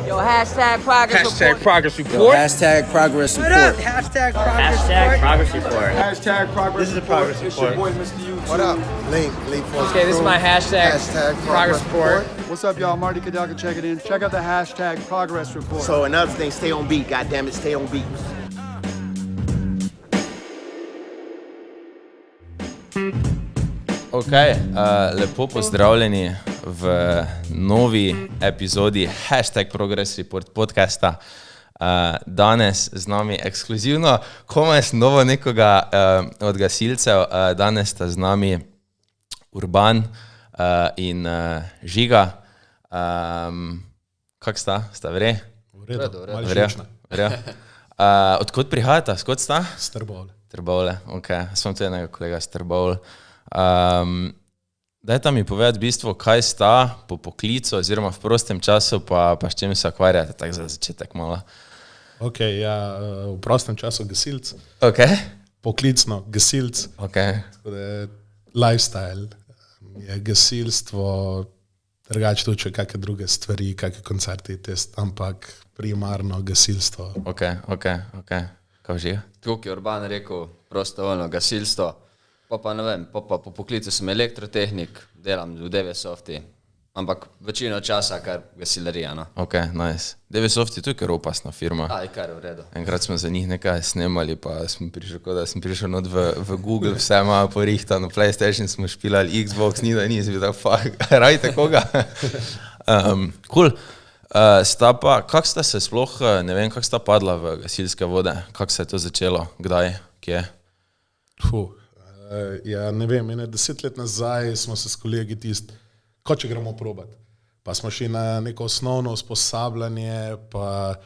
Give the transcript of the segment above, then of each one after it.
Yo, hashtag progress Hashtag report. progress Yo, report. hashtag progress report. Hashtag progress report. Hashtag progress This is a report. progress It's your report. boy, Mr. YouTube. What up? Link for Okay, this is my hashtag progress report. What's up, y'all? Marty Kadaka, check it in. Check out the hashtag progress report. So another thing, stay on beat. God damn it, stay on beat. Ok, lepo pozdravljeni v novi epizodi Hashtag Progress Report podcasta. Danes z nami ekskluzivno, komaj novo nekoga od gasilcev, danes sta z nami Urban in Žiga. Kak sta? Sta vre? Odkot prihajata? Skot sta? Trbovlje. Trbovlje, ok. Sem tu enega kolega z Trbovlj. Dajte mi povedati v bistvu, kaj sta po poklicu oziroma v prostem času, pa s čem se ukvarjate, tako za začetek malo. Ok, ja, v prostem času gasilc, Ok, poklicno gasilc, ok, tako da je lifestyle, je gasilstvo, drugače tudi še kakšne druge stvari, kakšne koncerti, test, ampak primarno gasilstvo. ok. Kaj Žiga? Tukaj je Urban rekel prostovoljno gasilstvo, pa ne vem, pa po poklicu sem elektrotehnik, delam v DV-softi, ampak večino časa kar gasilerija, no. Ok, nice. DV-soft je tudi kar opasna firma. Aj, kar je v redu. Enkrat smo za njih nekaj snemali, pa sem prišel not v Google, vse malo porihtano, PlayStation smo špilali, Xbox, ni, sem bil tako, fuck, rajte koga? Cool. Sta pa, kak sta se sploh, ne vem, kak sta padla v gasilske vode, kak se je to začelo, kdaj, kje? Ja, ne vem, 10 let nazaj smo se s kolegi kot če gremo probat. Pa smo šli na neko osnovno usposabljanje, pa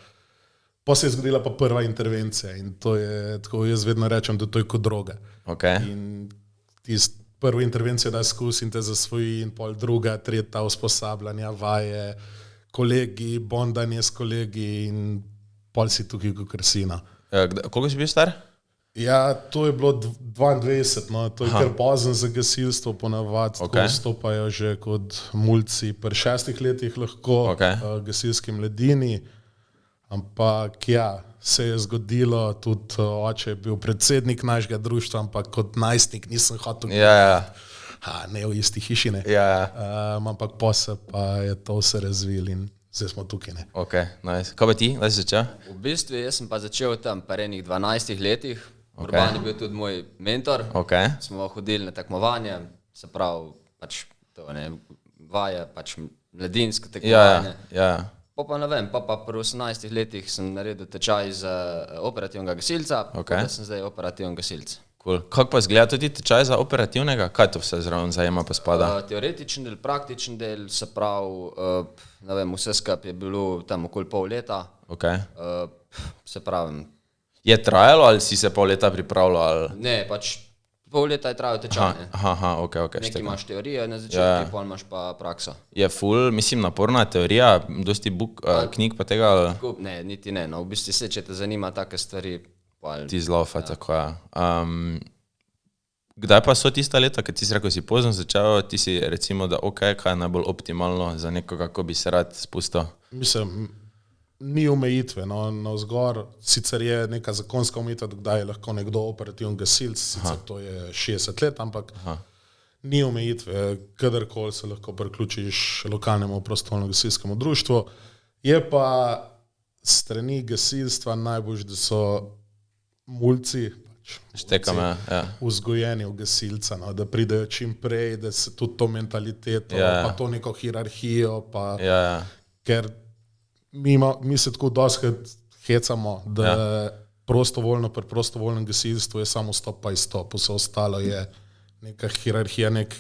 se je zgodila pa prva intervencija in to je, tako jaz vedno rečem, da to je kot droga. Ok. In prvo intervencijo da skusim te zasvoji in pol druga, tretja usposabljanja, vaje, kolegi, bondanje s kolegi in pol si tukaj kot krsina. Koliko si bil star? Ja, to je bilo 22, no, to je kar pozen za gasilstvo, ponavadi tako stopajo že kot mulci pri 6 letih lahko, gasilski mladini, ampak ja, se je zgodilo, tudi oče je bil predsednik našega društva, ampak kot najstnik nisem hotel, ne v isti hiši, ne, ampak posebej pa je to vse razvil in zdaj smo tukaj, ne. Ok, nice. Kaj pa ti, da si začel? V bistvu jaz sem pa začel tam pri enih 12 letih, Urban je bil tudi moj mentor, smo hodili na tekmovanje, se pravi, pač to ne, vaje, pač mladinsko tekmovanje. Pa ne vem, pa pri 18 letih sem naredil tečaj za operativnega gasilca, da sem zdaj operativen gasilc. Cool. Kako pa izgleda tudi tečaj za operativnega? Kaj to vse zraven zajema pa spada? Teoretičen del, praktičen del, se pravi, ne vem, vse skupaj je bilo tam okoli pol leta. Se pravi. Je trajalo ali si se pol leta pripravljal? Ne, pač pol leta je trajal tečaj. Ok. Nekaj imaš teorije na začetku, pol imaš pa prakso. Je ful, mislim, naporna teorija, dosti knjig pa tega? Ne, niti ne, no, v bistvu se, če te zanima take stvari, ti zlaufa, tako je. Kdaj pa so tista leta, kad ti si rekel, si pozno začel, ti si recimo, da kaj je najbolj optimalno za nekoga, kako bi se rad spustil? Mislim, ni omejitve, no, navzgor, sicer je neka zakonska omejitev, kdaj je lahko nekdo operativen gasilc, sicer to je 60 let, ampak ni omejitve, kadarkoli se lahko priključiš lokalnemu prostovoljnemu gasilskemu društvu. Je pa strani gasilstva najbolj, da so mulci, vzgojeni v gasilca, no, da pridejo čim prej, da se tudi to mentaliteto, pa to neko hierarhijo, pa ker mi se tako doskrat hecamo, da prostovoljno pri prostovoljnem gasilstvu je samo stop pa izstop, vse ostalo je neka hierarhija, nek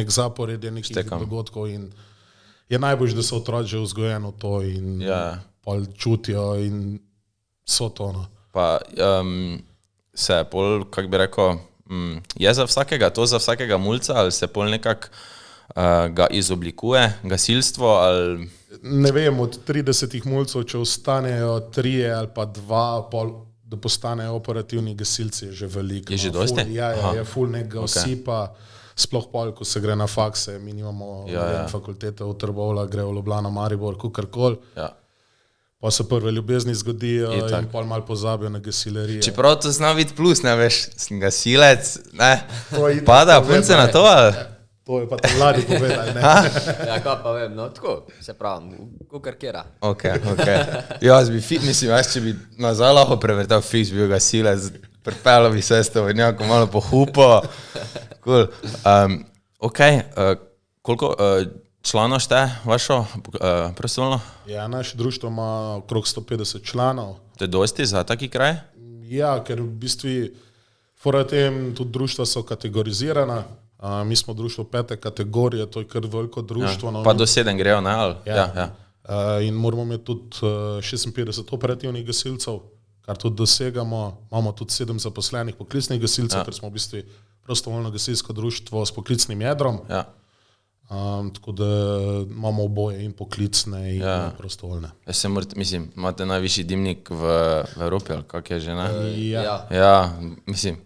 zaporedje nekih dogodkov in je najbolj, da so otroci že vzgojeni v to in pol čutijo in so to, no. Pa se pol, kak bi rekel, je za vsakega, to za vsakega mulca, ali se pol nekak ga izoblikuje, gasilstvo, ali... Ne vem, od 30 mulcev, če ostanejo 3 ali pa 2, pol, da postanejo operativni gasilci, je že veliko. Je že dosti? Ja, je ful nekega osipa. sploh pol, ko se gre na fakse, mi nimamo fakultete v Trbovljah, gre v Ljubljano, Maribor, kukarkoli. Ja. Pa se prve ljubezni zgodijo in pol malo pozabijo na gasilerije. Čeprav to zna biti plus, ne veš, sem gasilec, ne, pada punce na to, ali? To je pa tam mladi povedali, ne. Ja, kaj pa vem, no tako, se pravi, kukarkera. Ok. Jaz bi, če bi nazaj lahko prevrtal fiks, bil gasilec, pripelo bi se s tovornjako malo po hupo. Cool. Koliko članov šteje vašo prostovoljno? Ja, naše društvo ima okrog 150 članov. To je dosti za taki kraj? Ja, ker v bistvu fora tem tudi društva so kategorizirana. Mi smo društvo 5. kategorije, to je kar veliko društvo. Ja, pa do 7 grejo, ne? Ali? Ja. In moramo imeti tudi 56 operativnih gasilcev, kar tudi dosegamo. Imamo tudi 7 zaposlenih poklicnih gasilcev, ker smo v bistvu prostovoljno gasilsko društvo s poklicnim jedrom. Ja. Tako da imamo oboje in poklicne in prostovoljne. Mislim, imate najvišji dimnik v Evropi, ali kak je že, ne? Ja, mislim.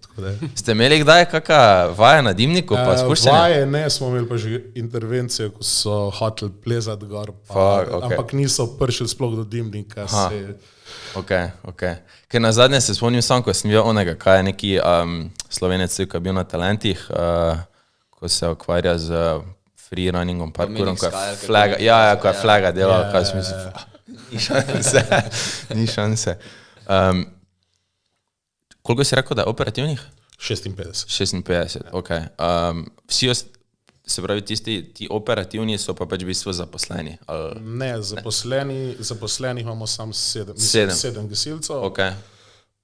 Ste imeli kdaj kakšna vaja na dimniku, pa spuščanje? Vaje ne, smo imeli pa že intervencije, ko so hoteli plezati gor, ampak niso prišli sploh do dimnika. Ok. Ker na zadnje se spomnim sam, ko sem videl onega, kaj je neki Slovenec, ki je bil na Talentih, ko se ukvarja z freerunningom, parkourom, ko je flaga delal, kaj sem mislil, ni šanse. Koliko si rekel, da je operativnih? 56, ok. Vsi, se pravi, ti operativni so pa pač v bistvu zaposleni? Ne, zaposlenih imamo samo 7 gasilcev. Ok.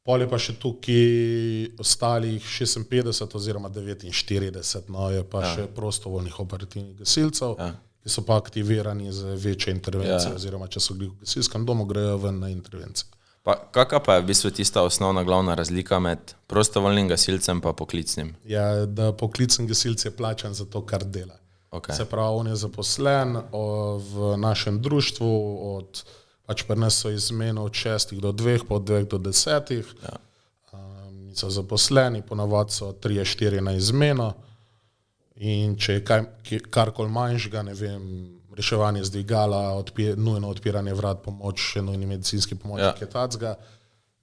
Pol je pa še tukaj ostalih 56 oziroma 49, no je pa še prostovoljnih operativnih gasilcev, ki so pa aktivirani za večje intervencije, oziroma če so v gasilskem domu, grejo ven na intervencije. Kakva pa je v bistvu tista osnovna glavna razlika med prostovoljnim gasilcem pa poklicnim? Ja, da poklicni gasilc je plačan za to, kar dela. Okay. Se pravi, on je zaposlen v našem društvu od pač pri nas so izmene od 6 do 2, pa od 2 do 10. Ja. So zaposleni, ponavadi so 3-4 na izmeno in če je karkoli manjšega, ne vem, reševanje z dvigala, nujno odpiranje vrat, pomoč, nujni medicinski pomoč, ki je tacga,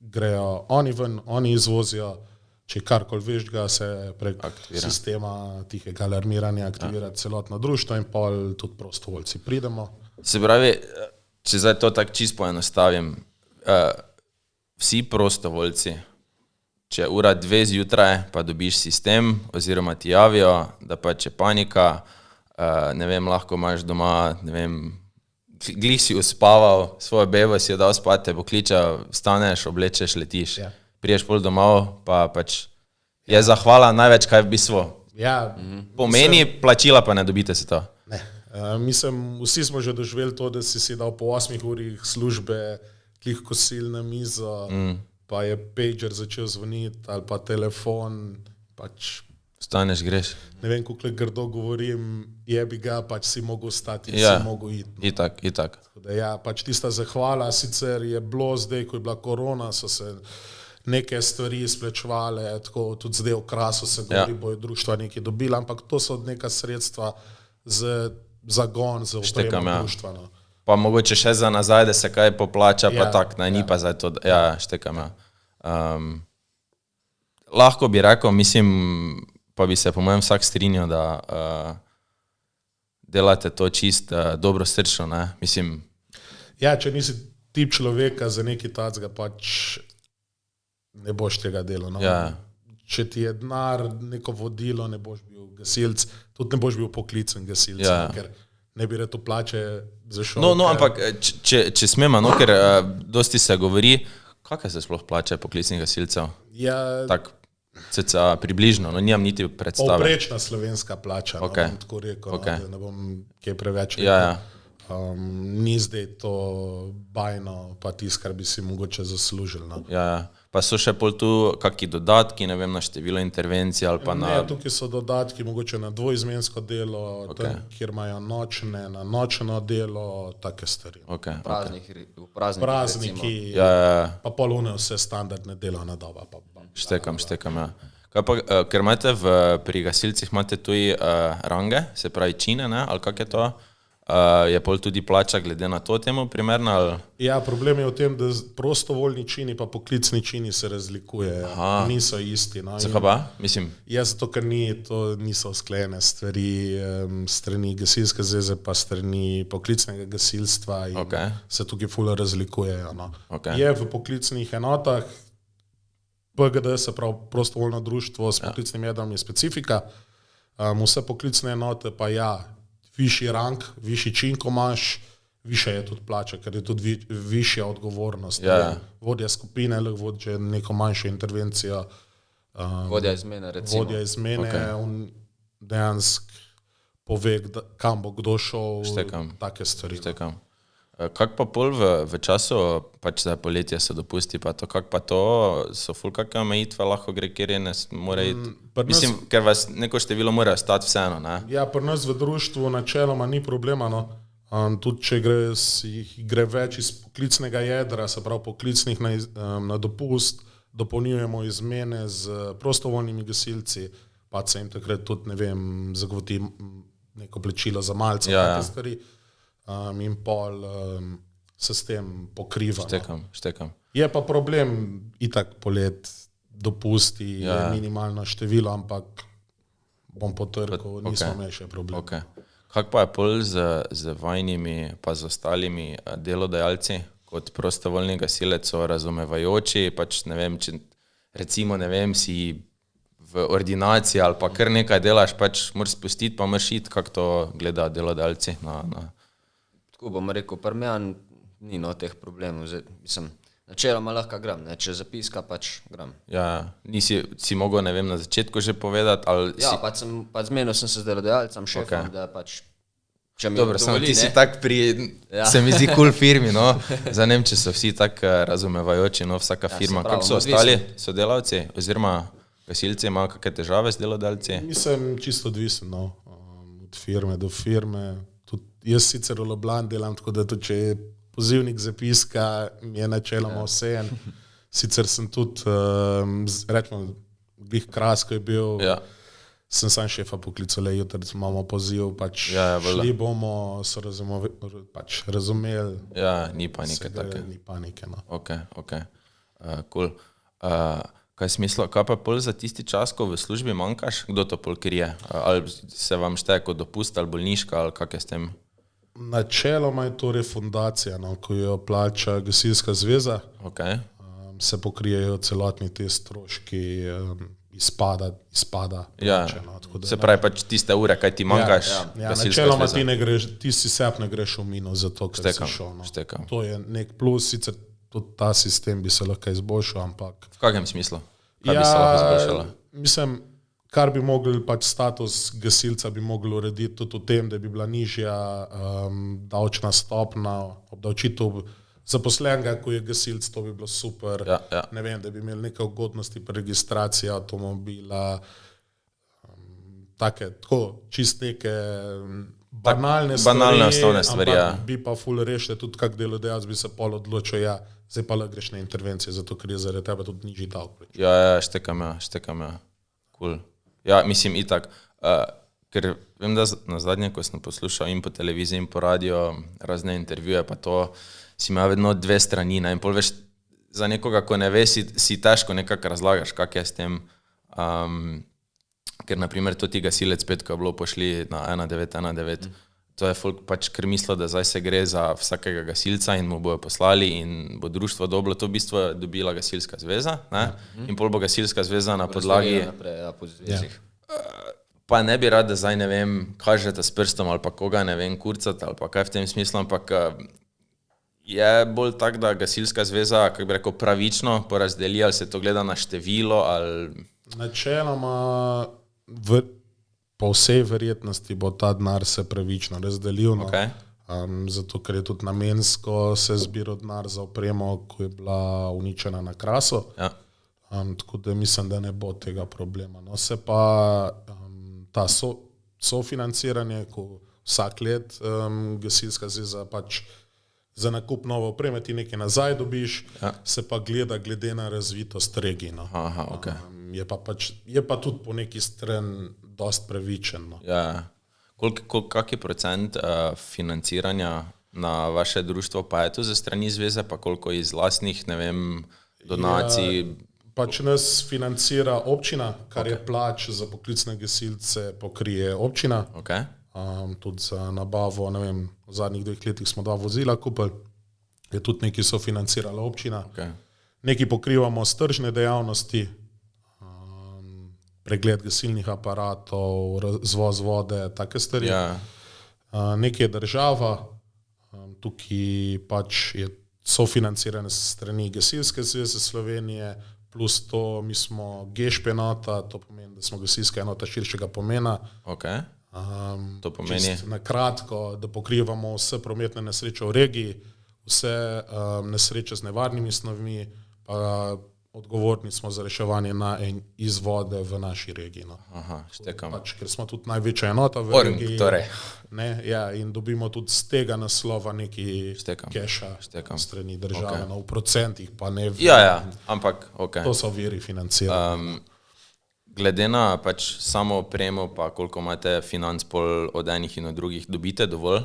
grejo oni ven, oni izvozijo, če je karkoli večga, se prek sistema tihega alarmiranja aktivira celotno društvo in pol tudi prostovoljci pridemo. Se pravi, če zdaj to tako čisto poenostavim, vsi prostovoljci, če ura 2 zjutraj, pa dobiš sistem, oziroma ti javijo, da pa če panika, ne vem, lahko imaš doma, ne vem, glih si uspaval, svojo bebo si jo dal spati, te pokliča, vstaneš, oblečeš, letiš. Ja. Priješ pol domov, pa pač je zahvala največ, kaj v bistvu pomeni, plačila pa ne dobite se to. Ne. Mislim, vsi smo že doživeli to, da si dal po 8 urih službe, klih kosil na mizo, pa je pager začel zvoniti, ali pa telefon, pač... Vstaneš, greš. Ne vem, koliko grdo govorim, jebi ga, pač si mogel stati in si mogel iti. Itak. Ja, pač tista zahvala, sicer je bilo zdaj, ko je bila korona, so se neke stvari izplačevale, tako tudi zdaj v Krasu se govori, bojo društva nekaj dobila, ampak to so neka sredstva za zagon, za opremo društva. No. Pa mogoče še za nazaj, da se kaj poplača, pa tak, ni pa zdaj to, štekam. Lahko bi rekel, mislim, pa bi se po mojem vsak strinjal, da delate to čist dobro srčno, ne, mislim. Ja, če nisi tip človeka za neki tacga, pač ne boš tega delal, no. Ja. Če ti je denar, neko vodilo, ne boš bil gasilc, tudi ne boš bil poklicen gasilc, ker ne bi rekel plače za šol. No, ampak če smema, no, ker dosti se govori, kakve se sploh plače poklicnih gasilcev? Ja. Tak, ceca približno, no, nimam niti predstave. Povprečna slovenska plača, no, bom tako rekel, da ne bom kaj preveč rekel. Ja. Ni zdaj to bajno, pa tis, kar bi si mogoče zaslužil. No. Ja. Pa so še pol tu kakšni dodatki, ne vem, na število intervencij ali pa na... Ne, tukaj so dodatki mogoče na dvoizmensko delo, tam, kjer imajo nočne, na nočno delo, take stvari. Prazniki, pa polune vse standardne delovna doba. Štekam, ja. Kaj pa, ker imate pri gasilcih imate tudi range, se pravi čine, ne? Ali kak je to? Je pol tudi plača glede na to temu primerna? Ali? Ja, problem je v tem, da prostovoljni čini pa poklicni čini se razlikujejo. Niso isti. No? Zakaj pa? Mislim. Ja, zato ker to niso usklajene stvari strani gasilske zveze pa strani poklicnega gasilstva in se tukaj ful razlikujejo. No? Je v poklicnih enotah PGD, se pravi prostovoljno društvo s poklicnim jedrom je specifika, vse poklicne enote pa višji rang, višji čin, ko imaš, više je tudi plača, ker je tudi višja odgovornost. Vodja skupine, vodja neko manjšo intervencijo. Vodja izmene, recimo. Vodja izmene, on dejansko pove, kam bo kdo šel, take stvari. Štekam. Kak pa pol v času, pač za poletje se dopusti, pa to, kak pa to, so ful kakve omejitve, lahko gre, kjer je ne more iti? Mislim, ker vas neko število mora ostati vseeno, ne? Ja, pri nas v društvu načeloma ni problema, no. Tudi če gre več iz poklicnega jedra, se pravi poklicnih na dopust, dopolnjujemo izmene z prostovoljnimi gasilci, pa se jim takrat tudi, ne vem, zagotoviti neko plačilo za malce, take stvari. In pol se s tem pokriva. Štekam. Je pa problem itak polet dopusti, je minimalno število, ampak bom potrkal, nismo imeli še problem. Kak pa je pol z vajnimi pa z ostalimi delodajalci, kot prostovoljni gasilec so razumevajoči, pač ne vem, če recimo, ne vem, si v ordinaciji ali pa kar nekaj delaš, pač moraš spustiti, pa moraš iti, kak to gledajo delodajalci na Tako bom rekel, pri meni ni teh problemov. Načeloma lahko grem, če zapiska, pač grem. Ja, si mogel, ne vem, na začetku že povedati, ali ja, pač zmenil sem se z delodajalcem, šefom, da pač, če mi dobro, dovoli, ti si tak se mi zdi cool firmi, no. Za nem, če so vsi tak razumevajoči, no, vsaka firma. Kako so ostali sodelavci, oziroma gasilci, imajo kakve težave z delodajalci? Mislim, čisto odvisen, no, od firme do firme. Jaz sicer v Ljubljani delam, tako da tudi, če je pozivnik zapiska, mi je načeloma vsejen. Sicer sem tudi, rečemo, glih Kras, ko je bil, sem sam šefa poklical, jutri imamo poziv, pač šli bomo, so razumeli. Ja, ni panike take. Ni panike, no. Ok, cool. Kaj je smislo, kaj pa pol za tisti čas, ko v službi manjkaš, kdo to pol krije? Ali se vam šteje kot dopust ali bolniška, ali kak je s tem? Načeloma je to refundacija, no, ko jo plača gasilska zveza. Se pokrijejo celotni te stroški izpada plače, no, tako da, se pravi pač tiste ure, kaj ti manjkaš, gasilska načeloma zveza. ti si sep ne greš v minus za to, ker si šel. No. To je nek plus, sicer tudi ta sistem bi se lahko izboljšal, ampak... V kakem smislu? Kaj bi se lahko izboljšala? Mislim, kar bi mogli, pač status gasilca bi mogli urediti tudi v tem, da bi bila nižja davčna stopna, obdavčitev zaposlenega, ko je gasilc, to bi bilo super. Ne vem, da bi imeli neke ugodnosti pri registraciji avtomobila, tako, čist neke banalne osnovne stvari, ampak bi pa ful rešili tudi kak delodajalec bi se pol odločil, zdaj pa lahko greš na intervencije, zato ker je zaradi tebe tudi nižji davek. Štekam. Cool. Ja, mislim itak, ker vem, da na zadnje, ko sem poslušal in po televiziji in po radio razne intervjuje, pa to si ima vedno dve strani, in pol veš, za nekoga, ko ne ve, si težko nekako razlagaš, kak je s tem, ker naprimer to ti gasilec pet, ko je bilo pošli na 1919, to je folk pač kar mislil, da zdaj se gre za vsakega gasilca in mu bojo poslali in bo društvo dobilo, to v bistvu dobila gasilska zveza, ne? In pol bo gasilska zveza na podlagi... Pa ne bi rad, da zdaj, ne vem, kažete s prstom ali pa koga, ne vem, kurcati ali pa kaj v tem smislu, ampak je bolj tak, da gasilska zveza, kako bi rekel, pravično porazdeli, ali se to gleda na število, ali... Načeloma, po vsej verjetnosti bo ta denar se pravično razdelil, zato ker je tudi namensko se zbiral denar za opremo, ko je bila uničena na Krasu, tako da mislim, da ne bo tega problema. No, se pa ta sofinanciranje, ko vsak let gasilska zveza pač za nakup nove opreme, ti nekaj nazaj dobiš, se pa gleda glede na razvitost regij. No. Aha, okay. Je pa tudi po neki strani dost previčen. No. Ja. Kak je procent financiranja na vaše društvo, pa je to za strani zveze, pa koliko iz lastnih, ne vem, donacij? Pač nas financira občina, kar je plač za poklicne gasilce pokrije občina. Okay. Tudi za nabavo, ne vem, v zadnjih 2 letih smo 2 vozila kupili, je tudi nekaj sofinancirala občina. Okay. Nekaj pokrivamo z tržne dejavnosti, pregled gasilnih aparatov, zvoz vode, take stvari. Ja. Nekaj je država, tukaj pač je sofinancirane strani Gasilske zveze Slovenije, plus to mi smo GEŠP enota, to pomeni, da smo gasilska enota širšega pomena. Okay. To pomeni? Na kratko, da pokrivamo vse prometne nesreče v regiji, vse nesreče z nevarnimi snovmi, pa odgovorni smo za reševanje na in iz vode v naši regiji. No. Aha, štekam. Pač, ker smo tudi največja enota v regiji. Torej. Ne, ja, in dobimo tudi z tega naslova neki keša strani države, okay. No, v procentih, pa ne v... Ja, ampak, ok. To so viri financiranja. Glede na pač samo opremo, pa koliko imate financ pol od enih in od drugih, dobite dovolj,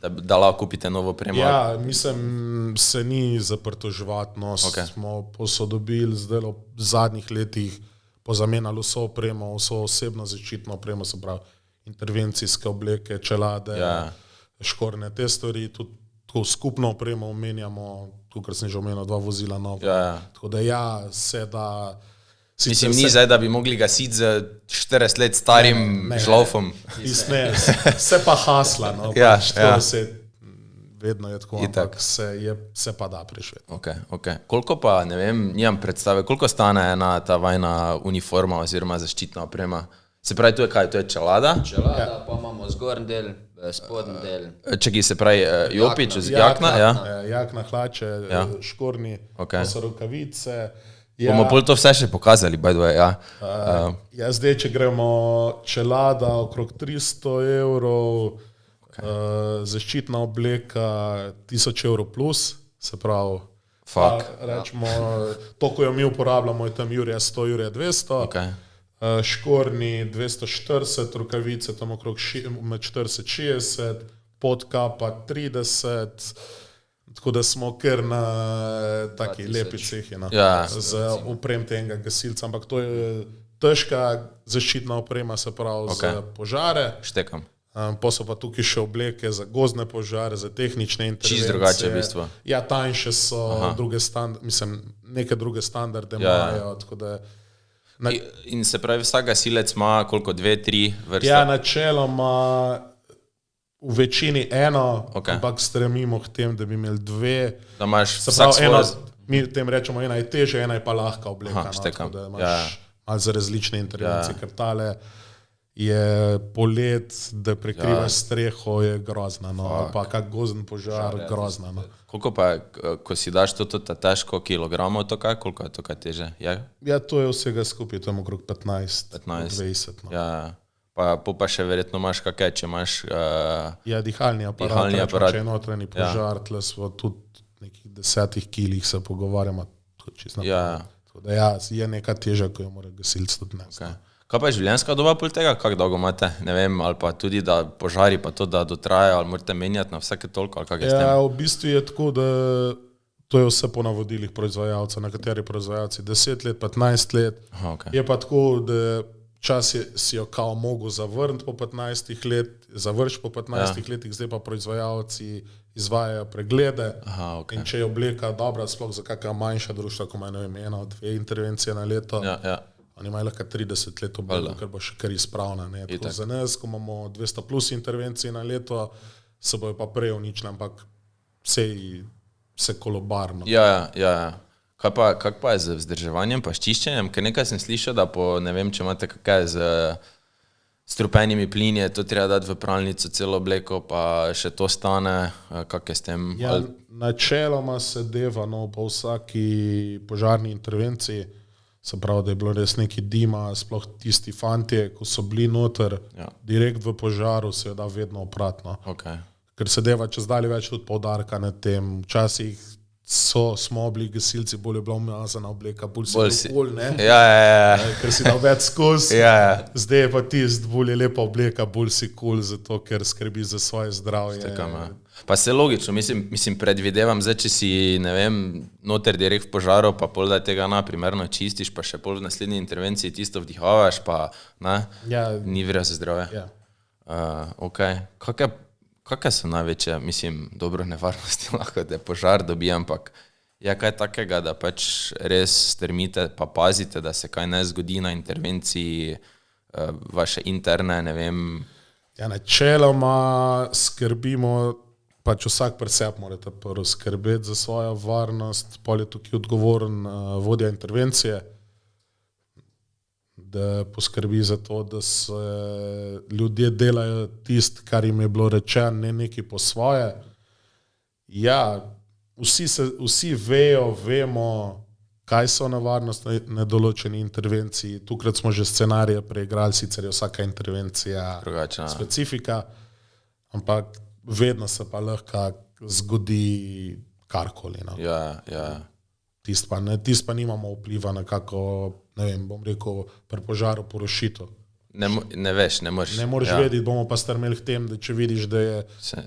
da lahko kupite novo opremo? Ja, mislim, se ni zaprtoževati, no, okay. Smo posodobili zdaj v zadnjih letih, pozamenjali vso opremo, vso osebno zaščitno opremo, se pravi intervencijske obleke, čelade, škorne, te stvari, tudi tako skupno opremo omenjamo, tukaj sem že omenil 2 vozila nova, tako da se da... Mislim, ni zdaj, da bi mogli gasiti z 40 let starim žlaufom. Ne, se pa hasla, no, vedno je tako, ampak se pa da preživeti. Okay. Koliko pa, ne vem, nimam predstave, koliko stane ena ta vajna uniforma oziroma zaščitna oprema? Se pravi, to je kaj? To je čelada? Čelada, pa imamo zgornji del, spodnji del. Čekaj, se pravi, jopič, jakna? Jakna, hlače, škorni, pa so rokavice. Bomo pol to vse še pokazali, by the way, zdaj, če gremo čelada okrog 300 €, zaščitna obleka 1000 € plus, se pravi, rečemo, to, ko jo mi uporabljamo, je tam jurja 100, jurja 200, škorni 240, rokavice tam okrog med 40-60, podkapa 30, tako da smo kar na taki lepi cehi, no, za oprem tega gasilca, ampak to je težka zaščitna oprema, se pravi, za požare. Štekam. Pa so pa tukaj še obleke za gozdne požare, za tehnične intervencije. Čist drugače v bistvu. Ja, tanjše so, neke druge standarde imajo, tako da... In se pravi, vsak gasilec ima koliko, 2-3 vrste? Ja, načeloma v večini eno, ampak stremimo k tem, da bi imeli 2. Da imaš vsak svoj... Mi tem rečemo, ena je težja, ena je pa lahka obleka. Tako da imaš malo za različne intervencije, ker tale je polet, da prekrivaš streho, je grozna, no, pa kak gozden požar, grozna, no. Koliko pa, ko si daš to težko kilogramov, to kaj, koliko je to kaj teže? Ja, to je vsega skupaj, to je okrog 15-20, no. Ja. Pa še verjetno imaš kakaj, če imaš... dihalni aparat, če je notranji požar, tle smo tudi nekih 10 kilih se pogovarjamo. Tako da je neka teža, ko jo mora gasilc tudi nesti. Kaj pa je življenjska doba pol tega? Kako dolgo imate? Ne vem, ali pa tudi, da požari pa to, da dotraja, ali morate menjati na vsake toliko, ali kak je s tem? Ja, v bistvu je tako, da to je vse po navodilih proizvajalca, nekateri proizvajalci 10 let, 15 let. Je pa tako, da čas si jo kao mogo zavrniti po 15 let, završi po 15 letih, zdaj pa proizvajalci izvajajo preglede. In če je obleka dobra, sploh za kakšna manjša društva, ko imajo 1-2 intervencije na leto, oni imajo lahko 30 let obleko, ker bo še kar izpravna. Za nas, ko imamo 200 plus intervencij na leto, se bojo pa prej uničili, ampak vse kolobarno. Ja. Kak pa je z vzdrževanjem pa s čiščenjem? Ker nekaj sem slišal, da ne vem, če imate kakaj z strupenimi plini, to treba dati v pralnico celo obleko, pa še to stane, kak je s tem? Ja, načeloma se deva, no, po vsaki požarni intervenciji, se pravi, da je bilo res neki dima, sploh tisti fantje, ko so bili noter, direkt v požaru, se je da vedno opratno. ker se deva čez dalje več tudi poudarka na tem. Včasih smo bili gasilci, bolj je bila umazana obleka, bolj si bil cool, ne? Ja. Ker si dal več skozi. Ja. Zdaj je pa tist, bolj je lepa obleka, bolj si cool, zato ker skrbi za svoje zdravje. Stekam, ja. Pa se logično, mislim predvidevam, zdaj, če si, ne vem, noter direkt v požaru, pa pol da tega primerno čistiš, pa še pol v naslednji intervenciji tisto vdihavaš, pa ni vrja za zdravje. Ja. Ok. Kakve so največje, dobro, nevarnosti lahko, da požar dobi, ampak je kaj takega, da pač res strmite, pa pazite, da se kaj ne zgodi na intervenciji vaše interne, ne vem. Ja, načeloma skrbimo, pač vsak pri sebi morate prvo skrbeti za svojo varnost, pol je tukaj odgovoren vodja intervencije, da poskrbi za to, da se ljudje delajo tisto, kar jim je bilo rečeno, ne neki po svoje. Ja, vsi vemo, kaj so nevarnosti na določeni intervenciji. Tukrat smo že scenarije preigrali, sicer je vsaka intervencija drugačna, specifika, ampak vedno se pa lahko zgodi karkoli. No. Ja. Tist pa nimamo vpliva na kako, ne vem, bom rekel, pri požaru porošitev. Ne veš, ne moreš. Ne moreš vedeti, bomo pa strmeli k tem, da če vidiš, da je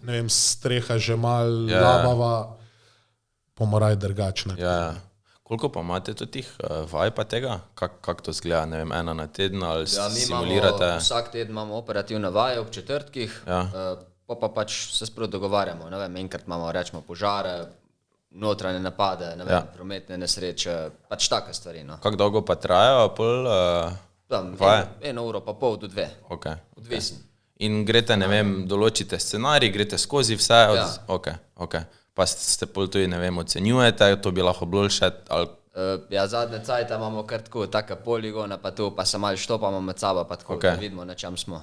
ne vem, streha že mal labava, pomoraj drugačne. Ja. Koliko pa imate tudi tih vaj pa tega? Kako to zgleda? Ne vem, ena na teden ali simulirate? Vsak teden imamo operativne vaje ob četrtkih, pa pač se spravo dogovarjamo. Ne vem, enkrat imamo, rečemo, požare, notranje napade, ne vem, prometne nesreče, pač take stvari. No. Kako dolgo pa trajajo pol vaje? 1 uro pa pol do 2. Ok. Odvisen. In greste, ne vem, določite scenarij, greste skozi vse? Ok. Pa ste pol tudi, ne vem, ocenjujete, to bi lahko bilo še ali... zadnje cajta imamo kar tako, taka poligona, pa to, pa se malo štopamo med sabo, pa tako, da vidimo, na čem smo.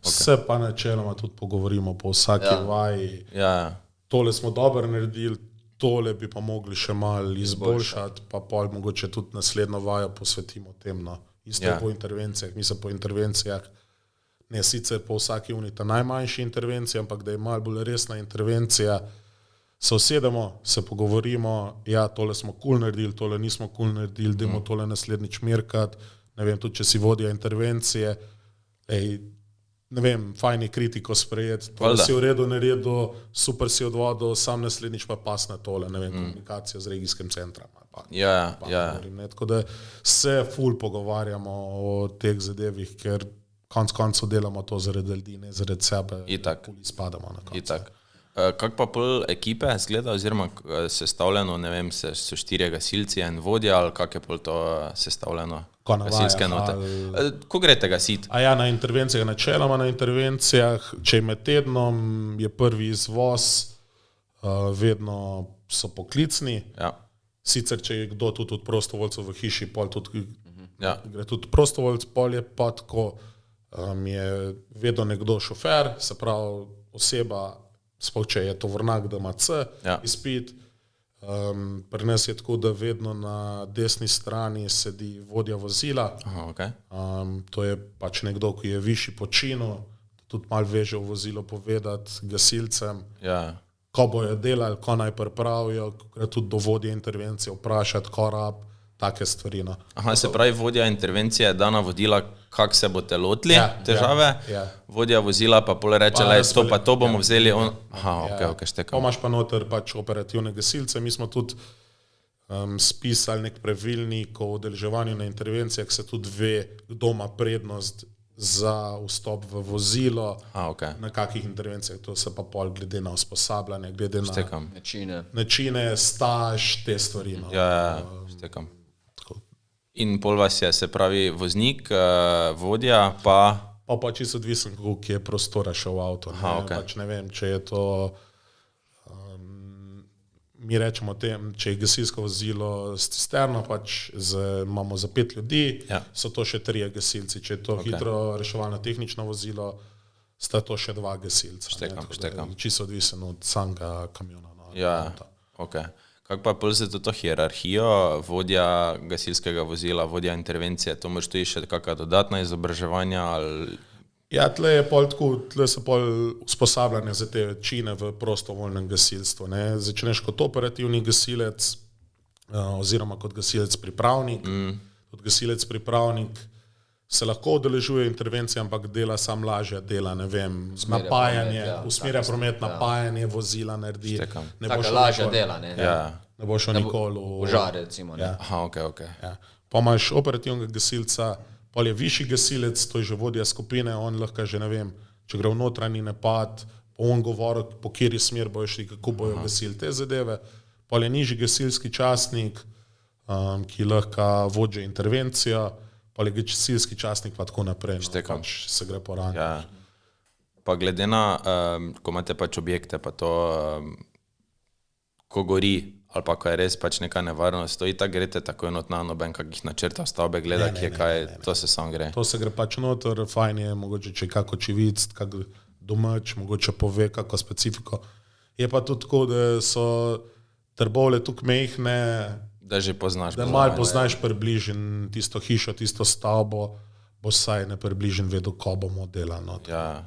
Se pa načeloma tudi pogovorimo po vsaki vaji. Tole smo dobro naredili, tole bi pa mogli še malo izboljšati, pa pol mogoče tudi naslednjo vajo posvetimo tem. No. Isto po intervencijah, mi se po intervencijah, ne sicer po vsaki unita najmanjši intervenciji, ampak da je malo bolj resna intervencija, se usedemo, se pogovorimo, tole smo cool naredili, tole nismo cool naredili, dajmo tole naslednjič merkati, ne vem, tudi če si vodja intervencije, ne vem, fajn je kritiko sprejeti, tole si v redu naredil, super si odvodil, sam naslednjič pa pas na tole, ne vem, komunikacijo z regijskim centrom. Tako da se ful pogovarjamo o teh zadevih, ker konec delamo to zaradi ljudi, ne zaradi sebe, ful izpadamo na koncu. Kako pa pol ekipe zgleda, oziroma sestavljeno, ne vem, so 4 gasilci in vodja, ali kako je pol to sestavljeno? Gasilske note. Ko greste gasiti? Na intervencijah, načeloma na intervencijah, če je med tednom, je prvi izvoz, vedno so poklicni. Sicer, če je kdo tudi od prostovoljcev v hiši, pol tudi gre tudi prostovoljc, pol je pa tako, je vedno nekdo šofer, se pravi oseba, sploh če je tovornjak, da ima C izpit. Pri nas je tako, da vedno na desni strani sedi vodja vozila. To je pač nekdo, ki je višji po činu, tudi malo veže v vozilo povedati gasilcem, ko bojo delali, ko naj pripravijo, gre tudi do vodje intervencije vprašati, ko rab, take stvari. No. Se pravi, vodja intervencije da navodila, kako se boste lotili težave, vodja vozila pa pol reče, to bomo vzeli. Štekam. Pomaš pa noter pač operativne gasilce, mi smo tudi spisali nek pravilnik o udeleževanju na intervencijah, se tudi ve, kdo ima prednost za vstop v vozilo, na kakih intervencijah, to se pa pol glede na usposabljanje, glede na načine, staž, te stvari. No. Štekam. In pol vas je, se pravi, voznik, vodja, pa... Pa čisto odvisen, koliko je prostora še v avto. Pač ne vem, če je to... Mi rečemo tem, če je gasilsko vozilo s cisterno, pač imamo za 5 ljudi, so to še 3 gasilci. Če je to hitro reševalno tehnično vozilo, sta to še 2 gasilca. Štekam. Čisto odvisen od samega kamiona. Kako pa pol za to hierarhijo, vodja gasilskega vozila, vodja intervencije, to moraš tudi še kakšna dodatna izobraževanja ali Ja, tle so pol usposabljanje za te čine v prostovoljnem gasilstvu. Ne? Začneš kot operativni gasilec oziroma kot gasilec pripravnik. Kot gasilec pripravnik se lahko udeležuje intervencije, ampak dela sam lažje, dela, ne vem, napajanje, usmerja promet, napajanje vozila naredi. Tako lažje dela, ne? Ne bo šel nikoli v žare, recimo. Ne? Aha, ok. Ja. Pa imaš operativnega gasilca, pol je višji gasilec, to je že vodja skupine, on lahko že, ne vem, če gre v notranji napad, on govori, po kjeri smer bojo šli, kako bojo gasili te zadeve. Pol je nižji gasilski častnik, ki lahko vodi intervencijo, pol je gasilski častnik pa tako naprej, pač se gre po rani. Ja. Pa glede na, ko imate pač objekte, pa to, ko gori, ali pa ko je res pač neka nevarnost, to itak greste tako enot na noben kakih načrtov stavbe gleda, ki je kaj, to se sam gre. To se gre pač noter, fajn je, mogoče če kako čivic, kak domač, mogoče pove kako specifiko. Je pa tudi tako, da so Trbovlje tukaj mehne, da že poznaš. Da malo poznaš približen tisto hišo, tisto stavbo, bo saj ne približen vedel, ko bomo delali. Ja.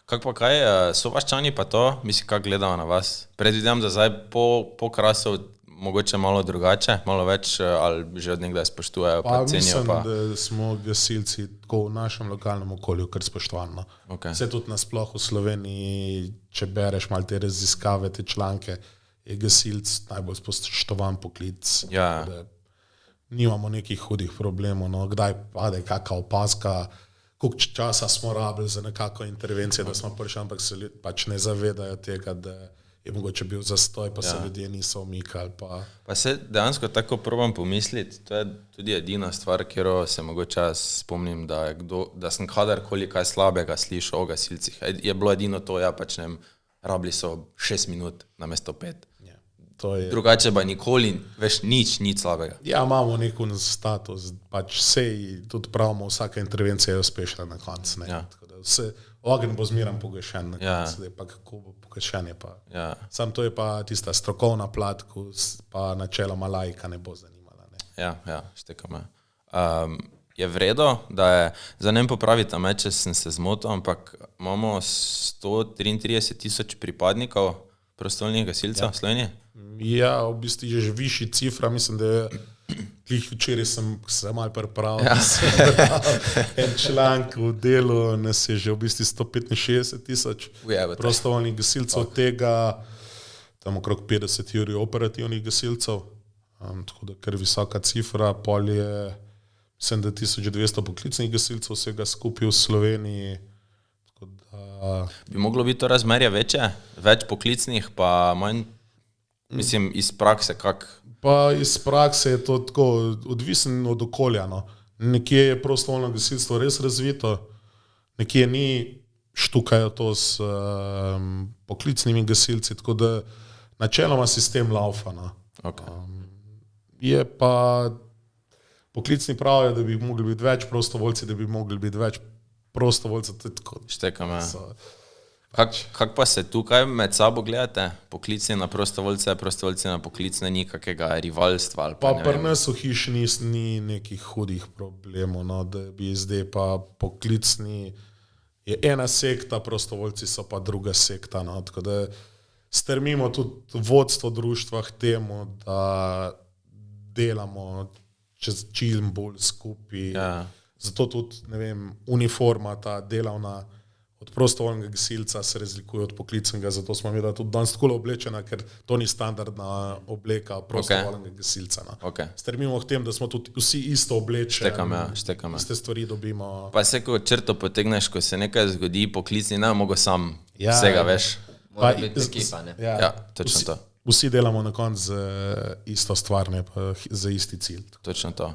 Kako pa kaj, so Vaščani pa to, mislim, kako gledamo na vas? Predvidevam, da zdaj po Krasu mogoče malo drugače, malo več, ali že od nekdaj spoštujejo, pa cenijo pa. Mislim, da smo gasilci tako v našem lokalnem okolju kar spoštovani. Okay. Vse tudi nasploh v Sloveniji, če bereš malo te raziskave, te članke, je gasilc najbolj spoštovan poklic. Ja. Nimamo nekih hudih problemov, no, kdaj pade kakva opazka, koliko časa smo rabili za nekako intervencije, da smo prišli, ampak se pač ne zavedajo tega, da je mogoče bil zastoj, pa se ljudje niso umikali. Pa se dejansko tako probam pomisliti, to je tudi edina stvar, kjer se mogoče spomnim, da sem kadarkoli kaj slabega slišal o gasilcih. Je bilo edino to, ja pač ne vem, rabili so 6 minut namesto 5. Drugače pa nikoli, veš, nič slabega. Ja, imamo neko status, pač sej tudi pravimo, vsaka intervencija je uspešna na koncu. Ja. Ogenj bo zmeran pogešen na koncu, pa kako bo pogešen je pa. Ja. Sam to je pa tista strokovna plat, ko pa načeloma laika ne bo zanimala. Ne? Ja, štekam. Je vredo, da je, za nem popraviti, če sem se zmotil, ampak imamo 133,000 pripadnikov prostovoljnih gasilcev v Sloveniji? Ja, v bistvu je že višji cifra, mislim, da je včeraj sem se malo pripravil, en članek v delu, nas je že v bistvu 165,000 prostovoljnih gasilcev, od tega tam okrog 50 jurij operativnih gasilcev, tako da kar visoka cifra, pol je 7200 poklicnih gasilcev vsega skupaj v Sloveniji. Bi moglo biti to razmerje večje? Več poklicnih, pa manj, mislim, iz prakse kak? Pa iz prakse je to tako, odvisen od okolja. No. Nekje je prostovoljno gasilstvo res razvito, nekje ni, štukajo to s poklicnimi gasilci, tako da načeloma sistem laufa. No. Okay. Je pa poklicni pravijo, da bi mogli biti več prostovoljci, da bi mogli biti več prostovoljcev. Štekam, ja. Kako pa se tukaj med sabo gledate? Poklicni na prostovoljce, prostovoljci na poklicne, ni kakega rivalstva? Ali pa pri nas v hiši ni nekih hudih problemov, no, da bi zdaj pa poklicni je ena sekta, prostovoljci so pa druga sekta. No, tako da strmimo tudi vodstvo društva k temu, da delamo čim bolj skupaj. Ja. Zato tudi, ne vem, uniforma, ta delavna od prostovoljnega gasilca se razlikuje od poklicnega, zato smo mi da tudi danes tako oblečena, ker to ni standardna obleka prostovoljnega gasilca. Okay. Strmimo k tem, da smo tudi vsi isto oblečeni. Štekam. Iste stvari dobimo. Pa se, ko črto potegneš, ko se nekaj zgodi, poklicni, ne mogo sam vsega, veš. Mora biti ekipa, ne? Ja, točno to. Vsi delamo na koncu z isto stvar, ne pa za isti cilj. Točno to.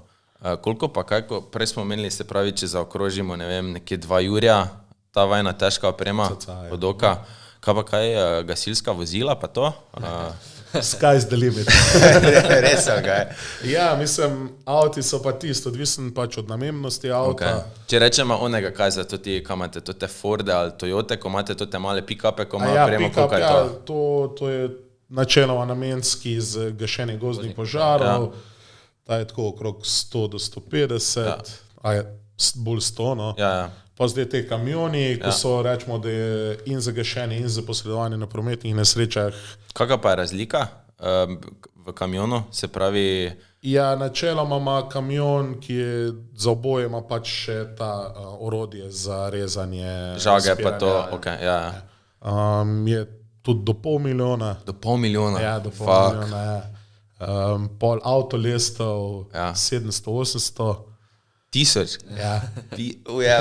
Koliko pa kaj, ko prej smo menili, se pravi, če zaokrožimo, ne vem, nekje 2 jurja, ta vajna težka oprema od oka, kaj pa kaj, gasilska vozila pa to? Sky's the limit. Res je, kaj? Ja, mislim, avti so pa tisto, odvisen pač od namennosti avta. Okay. Če rečemo onega, kaj za to ti, kaj imate, to te Forde ali Toyote, ko imate to te male pick-upe, ko ima opremo, koliko je to? To je načeloma namenski z gašenje gozdnih požarov. Ta je tako okrog 100 do 150, a je bolj 100, no. Ja. Pa zdaj te kamioni, ko so, rečemo, da je in za gašenje, in za posredovanje na prometnih nesrečah. Kakva pa je razlika v kamionu? Se pravi... Ja, načeloma ima kamion, ki je za oboje, ima pač še ta orodje za rezanje. Žage pa to, ok, ja. Je tudi do $500,000. Do $500,000? Ja, do $500,000, ja. Pol avtolestov, 700-800. 1000? Ja. Ja,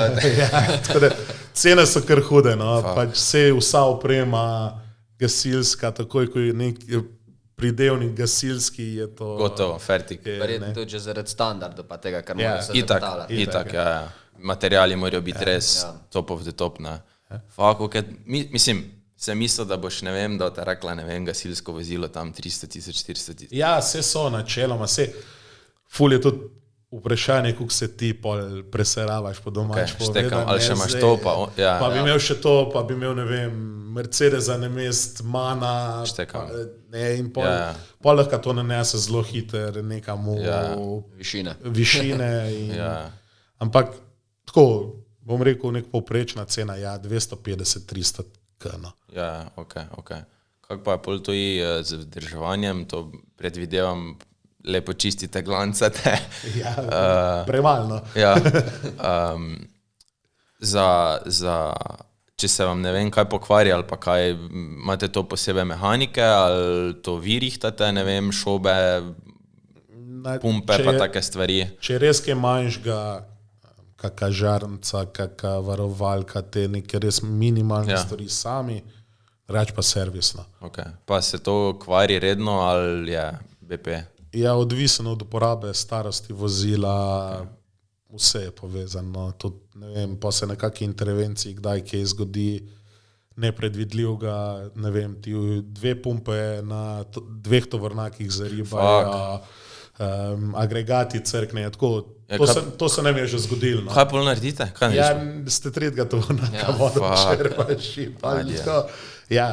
tako da cene so kar hude, no. Pač vsa oprema gasilska, takoj, ko je nek pridevnik gasilski, je to... Gotovo, fertik. Verjetno tudi že zaradi standarda, pa tega, kar mora se zagotavljati. Itak, ja. Materiali morajo biti res top of the top, ne. Fak, mislim, sem mislil, da boš, ne vem, da te rekla, ne vem, gasilsko vozilo tam 300,000, 400,000. Ja, vse so načeloma, ful je tudi vprašanje, kako se ti pol preseravaš po domač povedano. Ali še imaš to, pa... Pa bi imel še to, pa bi imel, ne vem, Mercedesa namest Mana. Štekam. In pol lahko to nanese zelo hiter nekam v višine. Ampak tako, bom rekel, nek povprečna cena, 250-300 kn. Ja, ok. Kako pa je pol to z vzdrževanjem, to predvidevam, lepo čistite glancate. Ja, premalno. Ja. Če se vam ne vem kaj pokvari ali pa kaj, imate to posebej mehanike ali to vi rihtate, ne vem, šobe, pumpe pa take stvari. Če res kaj manjšga, kaka žarnica, kaka varovalka, te neke res minimalne stvari sami, reč pa servisno. Ok, pa se to kvari redno ali je BP? Ja, odvisno od uporabe, starosti vozila, vse je povezano. Tudi, ne vem, pa se nekakšne intervencije, kdaj kaj zgodi nepredvidljivega, ne vem, ti 2 pumpe na 2 tovornjakih zaribajo, agregati crknejo, tako, to se nam je že zgodilo. No. Kaj pol naredite? Ja, ste 3. tovornjaka vodo čerpaš in tako. Ja,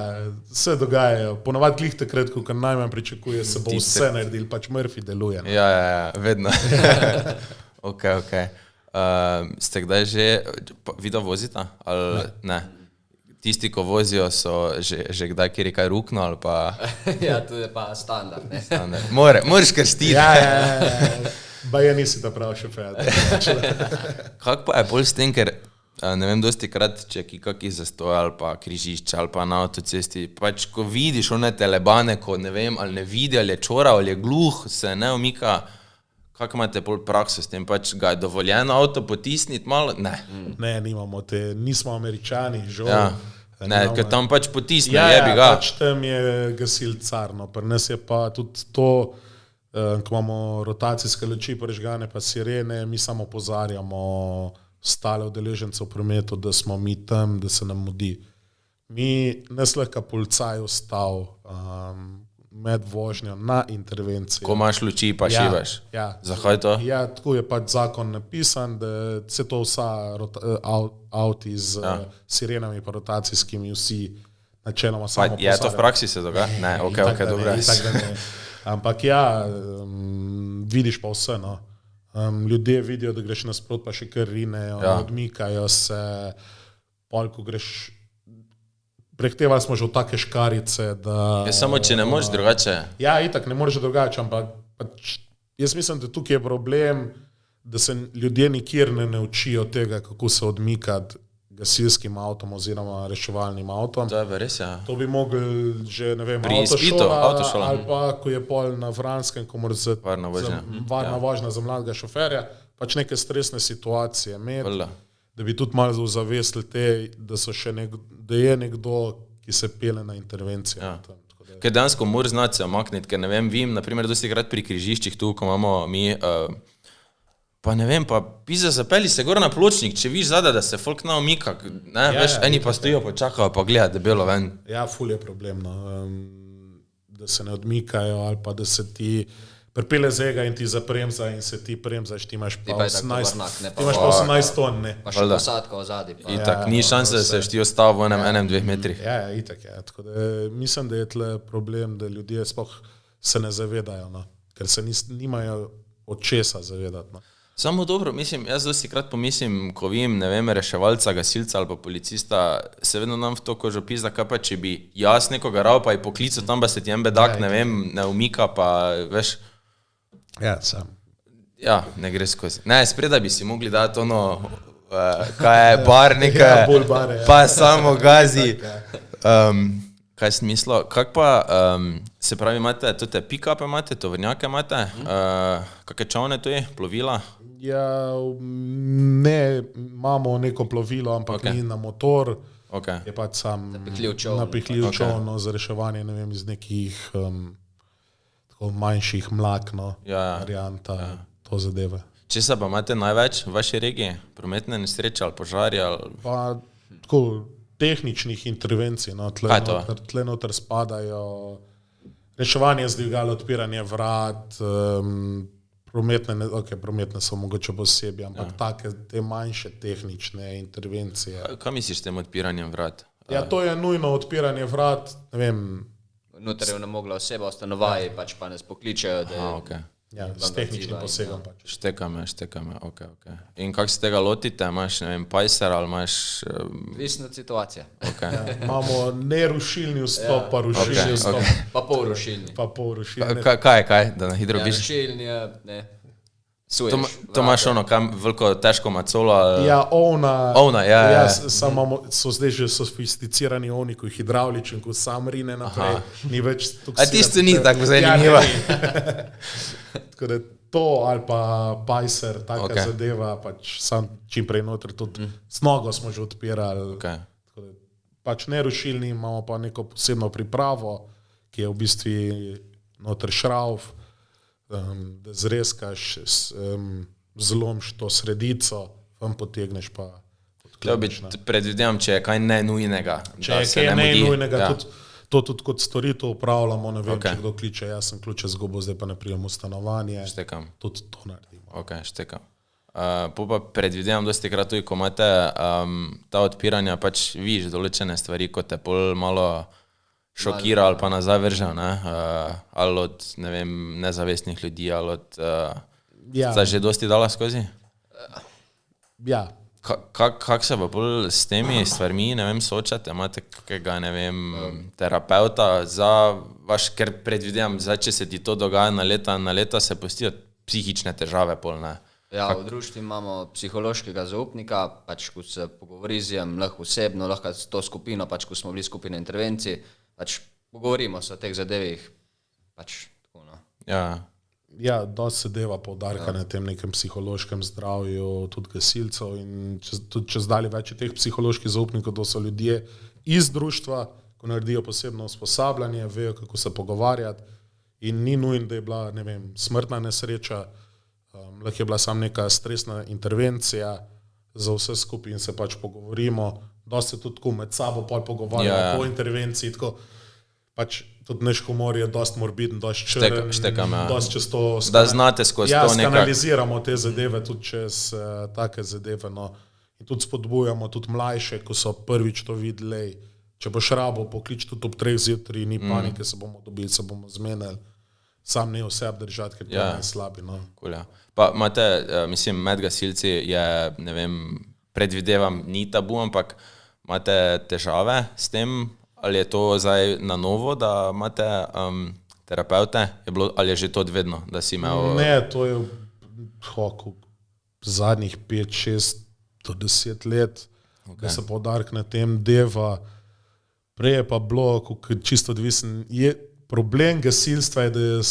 vse dogajajo. Ponavadi glih takrat, ko najmanj pričakuje, se bo vse naredil, pač Murphy deluje. No. Ja, vedno. Ok. Ste kdaj že video vozita? Ali ne? Tisti, ko vozijo, so že kdaj kjer kaj rukno ali pa... Ja, to je pa standard, ne? Standard. Moraš krstiti. Ja. Baje nisi ta prav šofer. Kako pa je pol s tem, ker ne vem, dosti krat, če kakih zastoj ali pa križišče ali pa na avtocesti, pač ko vidiš one telebane, ko ne vem, ali ne vidi, ali je čora, ali je gluh, se ne omika, kako imate pol prakso s tem, pač ga je dovoljeno avto potisniti malo? Ne. Ne, nimamo te, nismo Američani, žal. Ja. Ne, ker tam pač potisne, jebi ga. Ja, pač tam je gasil carno, pri nas je pa tudi to, ko imamo rotacijske luči prežgane pa sirene, mi samo opozarjamo ostale udeležence v prometu, da smo mi tam, da se nam mudi. Nas lahko policaj ostal med vožnjo na intervenciji. Ko imaš luči pa šivaš. Ja. Zakaj to? Ja, tako je pač zakon napisan, da se to vsa avti z sirenami pa rotacijskimi vsi načeloma samo posadajo. Je to v praksi se dogaja? Ne, ok, dobro. Ampak ja, vidiš pa vse, no. Ljudje vidijo, da greš nasprot, pa še kar rinejo, odmikajo se, pol, ko greš, prehtevali smo že v take škarice, da... Je samo, če ne moreš drugače. Ja, itak ne moreš drugače, ampak pač, jaz mislim, da tukaj je problem, da se ljudje nikjer ne naučijo tega, kako se odmikati gasilskim avtom oziroma reševalnim avtom. To je res, ja. To bi mogli že, ne vem, avtošola, ali pa, ko je pol na Franskem, ko moraš za varna vožnja za mladega šoferja, pač neke stresne situacije imeti, da bi tudi malo zavestili te, da je nekdo, ki se pele na intervencijo. Ja. Ker dejansko moraš znati se omakniti, ker ne vem, vim, naprimer, dosti krat pri križiščih tu, ko imamo mi... Pa ne vem, pa pizza zapeli se gor na pločnik, če viš zada, da se folk ne omika, ne, veš, eni pa stojijo, pa čakajo, pa gledajo debelo ven. Ja, ful je problem, no. Da se ne odmikajo ali pa da se ti pripele zega in ti zapremza in se ti premzaš, ti imaš pa 18 ton, ne. Pa še posadka v zadnji. Itak, ni šanse, da se ti ostalo v 1-2 metrih. Ja, itak, ja. Tako da mislim, da je tle problem, da ljudje sploh se ne zavedajo, no. Ker se nimajo od česa zavedati, no. Samo dobro, mislim, jaz dosti krat pomislim, ko vidim, ne vem, reševalca, gasilca ali pa policista, se vedno nam v to kožo pizda, kaj pa če bi jaz nekoga ral, pa je poklical tam, pa se ti en bedak, ne vem, ne umika, pa veš. Ja, sam. Ja, ne gre skozi. Ne, spredaj bi si mogli dati ono, kaj je bar nekaj, bolj bare, ja. Pa samo gazi. Kaj sem mislil, kak pa, se pravi, imate tute pick-upe, imate, tovrnjake imate, kakve čovne to je, plovila? Ja, ne, imamo neko plovilo, ampak ni na motor, je pač sam napihljiv čovn za reševanje, ne vem, iz nekih tako manjših mlakno, varianta, to zadeve. Če se pa imate največ v vaši regiji, prometne nesreče ali požarje? Pa tako tehničnih intervencij, no, tle noter spadajo reševanje z dvigal, odpiranje vrat, prometne so mogoče posebej, ampak take te manjše tehnične intervencije. Kaj misliš s tem odpiranjem vrat? Ja, to je nujno odpiranje vrat, ne vem. Noter je mogla oseba v stanovaji, pač pa nas pokličejo, da Ja, s tehničnim posegom pač. Šteka me, ok. In kako se tega lotite? Imaš, ne vem, pajser ali imaš... Visna situacija. Imamo nerušilni vstop, pa rušilni vstop. Pa polrušilni. Kaj? Da na hitro piš? Rušilni, ne. To imaš ono, kam veliko težko macolo? Ja, ovna. Ja. Samo so zdaj že sofisticirani ovni, ko je hidravličen, ko sam rine naprej. Ni več... A tisto ni tako zanimivo. Tako da to ali pa pajser, taka zadeva, pač sam čim prej noter, tudi s nogo smo že odpirali. Tako da pač nerušilni, imamo pa neko posebno pripravo, ki je v bistvu noter šrauf, da zreskaš, zlomš to sredico, vam potegneš pa odkleneš. Predvidevam, če je kaj nenujnega. Če je kaj nenujnega, to tudi kot storitev upravljamo, ne vem, če kdo kliče, jaz sem ključe zgubil, zdaj pa ne prijem v stanovanje. Štekam. Tudi to naredimo. Ok, štekam. Pa predvidevam dosti krat tudi, ko imate ta odpiranja, pač vidiš določene stvari, ko te pol malo šokira ali pa nazaj vrže, ali od, ne vem, nezavestnih ljudi, ali od... Sta že dosti dala skozi? Ja. Kako se pa bolj s temi stvarmi, ne vem, soočate? Imate kakega, ne vem, terapeuta za vaš, ker predvidevam, zdaj, če se ti to dogaja na leta, se postijo psihične težave pol, ne? Ja, v društvu imamo psihološkega zaupnika, pač ko se pogovori z njim, lahko osebno, lahko s to skupino, pač ko smo bili skupine intervencij, pač pogovorimo se o teh zadevih, pač tako, no. Ja, dosti se deva poudarka na tem nekem psihološkem zdravju, tudi gasilcev in tudi čez dalje več teh psiholoških zaupnikov, to so ljudje iz društva, ko naredijo posebno usposabljanje, vejo, kako se pogovarjati in ni nujno, da je bila, ne vem, smrtna nesreča, lahko je bila samo neka stresna intervencija za vse skupaj in se pač pogovorimo, dosti se tudi med sabo pogovarjamo po intervenciji, tako pač tudi naš humor je dosti morbiden, dosti črn, dosti čez to... Da znate skozi to nekako... skanaliziramo te zadeve tudi čez take zadeve, no. In tudi spodbujamo tudi mlajše, ko so prvič to videli, če boš rabo, poklič tudi ob 3 zjutraj, ni panike, se bomo dobili, se bomo zmenili, sam ne oseb držati, ker to je najslabi, no. Cool, ja. Pa imate, mislim, med gasilci je, ne vem, predvidevam, ni tabu, ampak imate težave s tem, ali je to zdaj na novo, da imate terapeute? Ali je že to vedno, da si imel... Ne, to je zadnjih 5, 6 do 10 let, da se poudarek na tem deva. Prej je pa bilo, čisto odvisen. Problem gasilstva je, da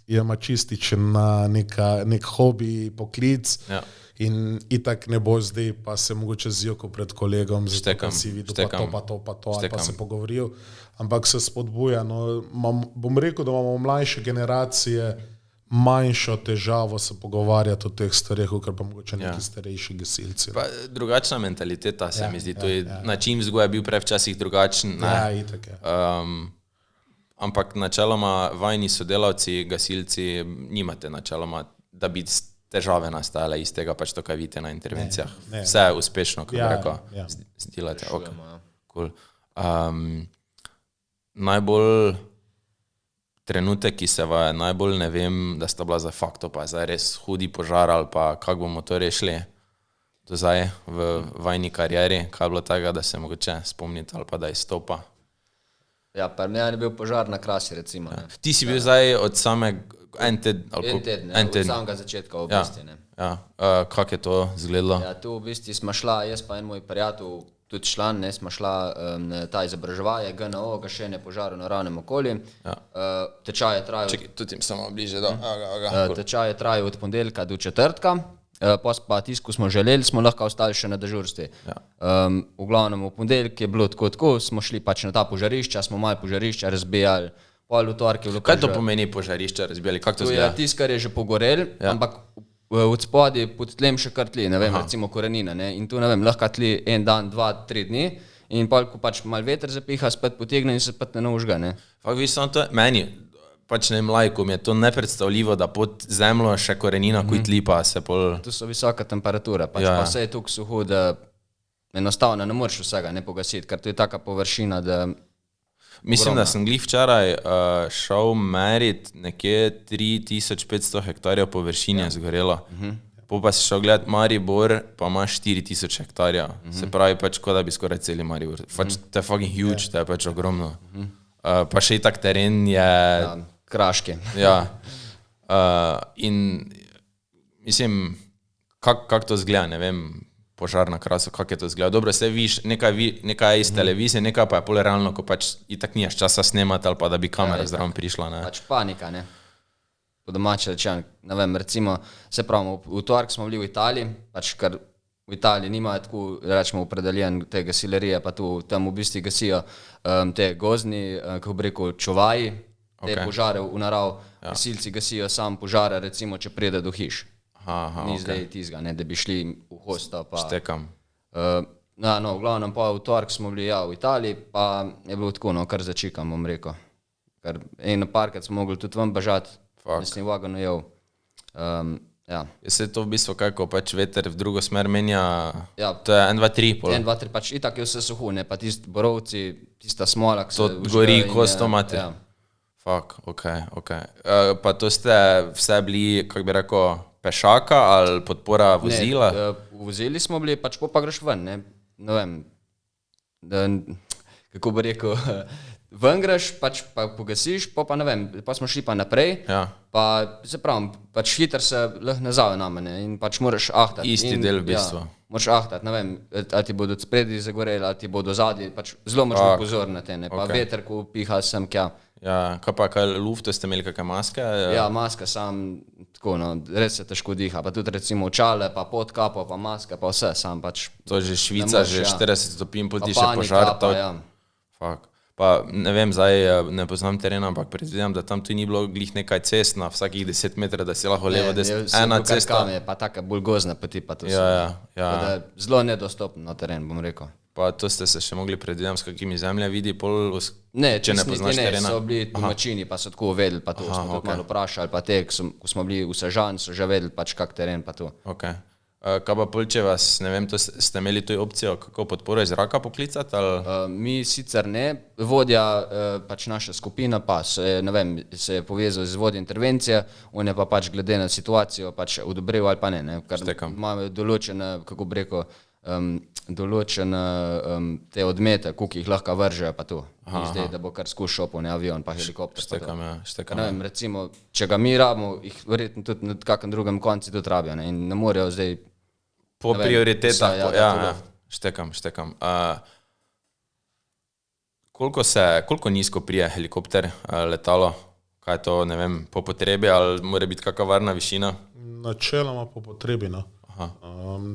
je mačističen na nek hobi, poklic. Ja. In itak ne bo zdaj, pa se mogoče zjoko pred kolegom, zato pa si videl pa to, ali pa se pogovoril, ampak se spodbuja. No, bom rekel, da imamo mlajše generacije manjšo težavo se pogovarjati o teh stvareh, ker pa mogoče neki starejši gasilci. Pa drugačna mentaliteta se mi zdi, to je način vzgoja bil prej včasih drugačen. Ja, itak je. Ampak načeloma vajni sodelavci, gasilci, nimate načeloma, da bi težave nastajale iz tega, pač to, kaj vidite na intervencijah. Ne. Vse je uspešno, kot bi rekel, zdelate. Okay. Cool. Najbolj trenutek, ki se va najbolj, ne vem, da sta bila za fakt, pa je zdaj res hudi požar ali pa kako bomo to rešili do zdaj v vajni karieri, kaj je bilo tega, da se mogoče spomniti ali pa da izstopa? Ja, pa meni je bil požar na Krasi, recimo. Ne. Ti si bil zdaj od en teden, od samega začetka v bistvu. Ne. Ja, kako je to izgledalo? Ja, tu v bistvu smo šla, jaz pa en moj prijatelj, tudi član, ne, smo šla na ta izobraževanje, GNO, gašenje požarov na naravnem okolju. Ja. Tečaj je trajal... Čekaj, tudi im samo bliže, da. Tečaj je trajal od ponedeljka do četrtka, pa tisku smo želeli, smo lahko ostali še na dežurstvi. Ja. V glavnem v ponedeljk je bilo tako, smo šli pač na ta požarišča, smo malo požarišča razbijali, pol v torki... Kaj to pomeni požarišča razbijali, kako to zgleda? Tis, kar je že pogorel, ja. Ampak od spodaj pod tlem še kar tli, ne vem, recimo korenina, ne, in tu, ne vem, lahko tli en dan, 2-3 dni in pa, ko pač mal veter zapiha, spet potegne in se spet ne užga, ne. Fak, viš, to, meni, pač ne mlajkom, je to nepredstavljivo, da pod zemljo še korenina, kuj tli pa se pol... Tu so visoka temperatura, pač pa vse je tukaj suho, da enostavno ne moreš vsega ne pogasiti, ker to je taka površina, da... Mislim, da sem glih včeraj šel merit nekje 3500 hektarjev površine zgorelo. Pa si šel gledat Maribor, pa imaš 4000 hektarjev. Se pravi pač, kot da bi skoraj celi Maribor. To je fucking huge, to je pač ogromno. Pa še i tak teren je... Ja, kraški. Ja. In mislim, kak to zgleda, ne vem, požar na Krasu, kako je to izgledalo. Dobro, se viš, nekaj je iz televizije, nekaj pa je pol realno, ko pač itak nimaš časa snemati ali pa da bi kamera zraven prišla. Ne? Pač panika, ne. Po domače rečeno, ne vem, recimo, se pravimo, v torek smo bili v Italiji, pač ker v Italiji nimajo tako, rečemo, opredeljen te gasilerije, pa tu tam v bistvu gasijo te gozdni, kako bi rekel, čuvaji, te požare v narav, gasilci gasijo sam požare, recimo, če pride do hiš. Ni zdaj tizga, ne, da bi šli v hosta. Pa, štekam. V glavnem pa v torek smo bili v Italiji, pa je bilo tako, kar začikam, bom rekel. Ker en parkrat smo mogli tudi ven bežati, nesni vagon ujel. Ja. Je to v bistvu kako pač veter v drugo smer menja, to je 1, 2, 3 pol? 1, 2, 3, pač itak je vse suho, ne, pa tisti borovci, tista smola, ki se to gori, ko sto mate. Ja. Fak, okej. Pa to ste vse bili, kako bi rekel, pešaka ali podpora vozila? Ne, vozili smo bili, pač pa greš ven, ne vem, da, kako bi rekel, ven greš, pač pa pogasiš, pa ne vem, pa smo šli pa naprej, pa se pravim, pač hiter se lahko nazaj name, ne, in pač moraš ahtati. Isti del v bistvu. Ja, moraš ahtati, ne vem, ali ti bodo spredi zagoreli, ali ti bodo zadnji, pač zelo moraš biti pozorn na te, ne, pa veter, ko piha sem kja. Ja, kaj pa, kaj lufto ste imeli, kakaj maske? Ja, maska sam, tako, res se težko diha, pa tudi recimo očale, pa podkapo, pa maska, pa vse, sam pač... To že Švica, že 40 stopinj poti še požar. Fak. Pa ne vem, zdaj ne poznam terena, ampak predvidevam, da tam tu ni bilo glih nekaj cest na vsakih 10 metrov, da si lahko levo, ena cesta. Ne, pa taka bolj gozna poti, pa to so. Ja. Zelo nedostopno teren, bom rekel. Pa to ste se še mogli predvidevam, s kakimi zemlja vidi, če ne poznaš terena? Ne, so bili domačini, pa so tako vedeli, pa to smo tudi malo vprašali, pa te, ko smo bili v Sežani, so že vedeli, pač kak teren, pa to. Ok. Kaj pa pol, če vas, ne vem, ste imeli to opcijo, kako podporo iz zraka poklicati? Mi sicer ne, vodja, pač naša skupina pa se je povezal z vodjo intervencije, on je pa pač glede na situacijo pač odobril ali pa ne, ker imajo določene, kako bi rekel, določene te odmete, koliko jih lahko vržejo pa to. Ni zdaj, da bo kar skušal po avion pa helikopter. Štekam. Ne vem, recimo, če ga mi rabimo, jih verjetno tudi na kakem drugem konci tudi rabijo, ne, in ne morejo zdaj po prioritetah, štekam. Koliko nizko prije helikopter, letalo? Kaj je to, ne vem, po potrebi ali mora biti kakva varna višina? Načeloma po potrebi, no.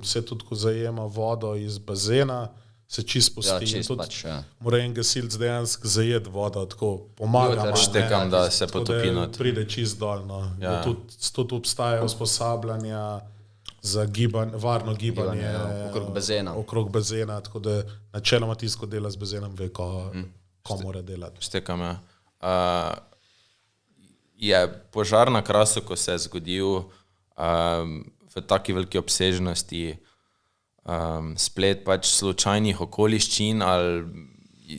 Se tudi, ko zajema vodo iz bazena, se čist pusti. Ja, čist pač, ja. Mora en gasilc dejansko zajeti vodo, tako pomaga. Štekam, da se potopi not. Pride čist dol, no. Ja. Tudi obstajajo usposabljanja za varno gibanje okrog bazena, tako da načeloma tisto, ko dela z bazenom, ve, ko mora delati. Štekam, ja. Je požar na Krasu, ko se je zgodil v taki veliki obsežnosti, splet pač slučajnih okoliščin ali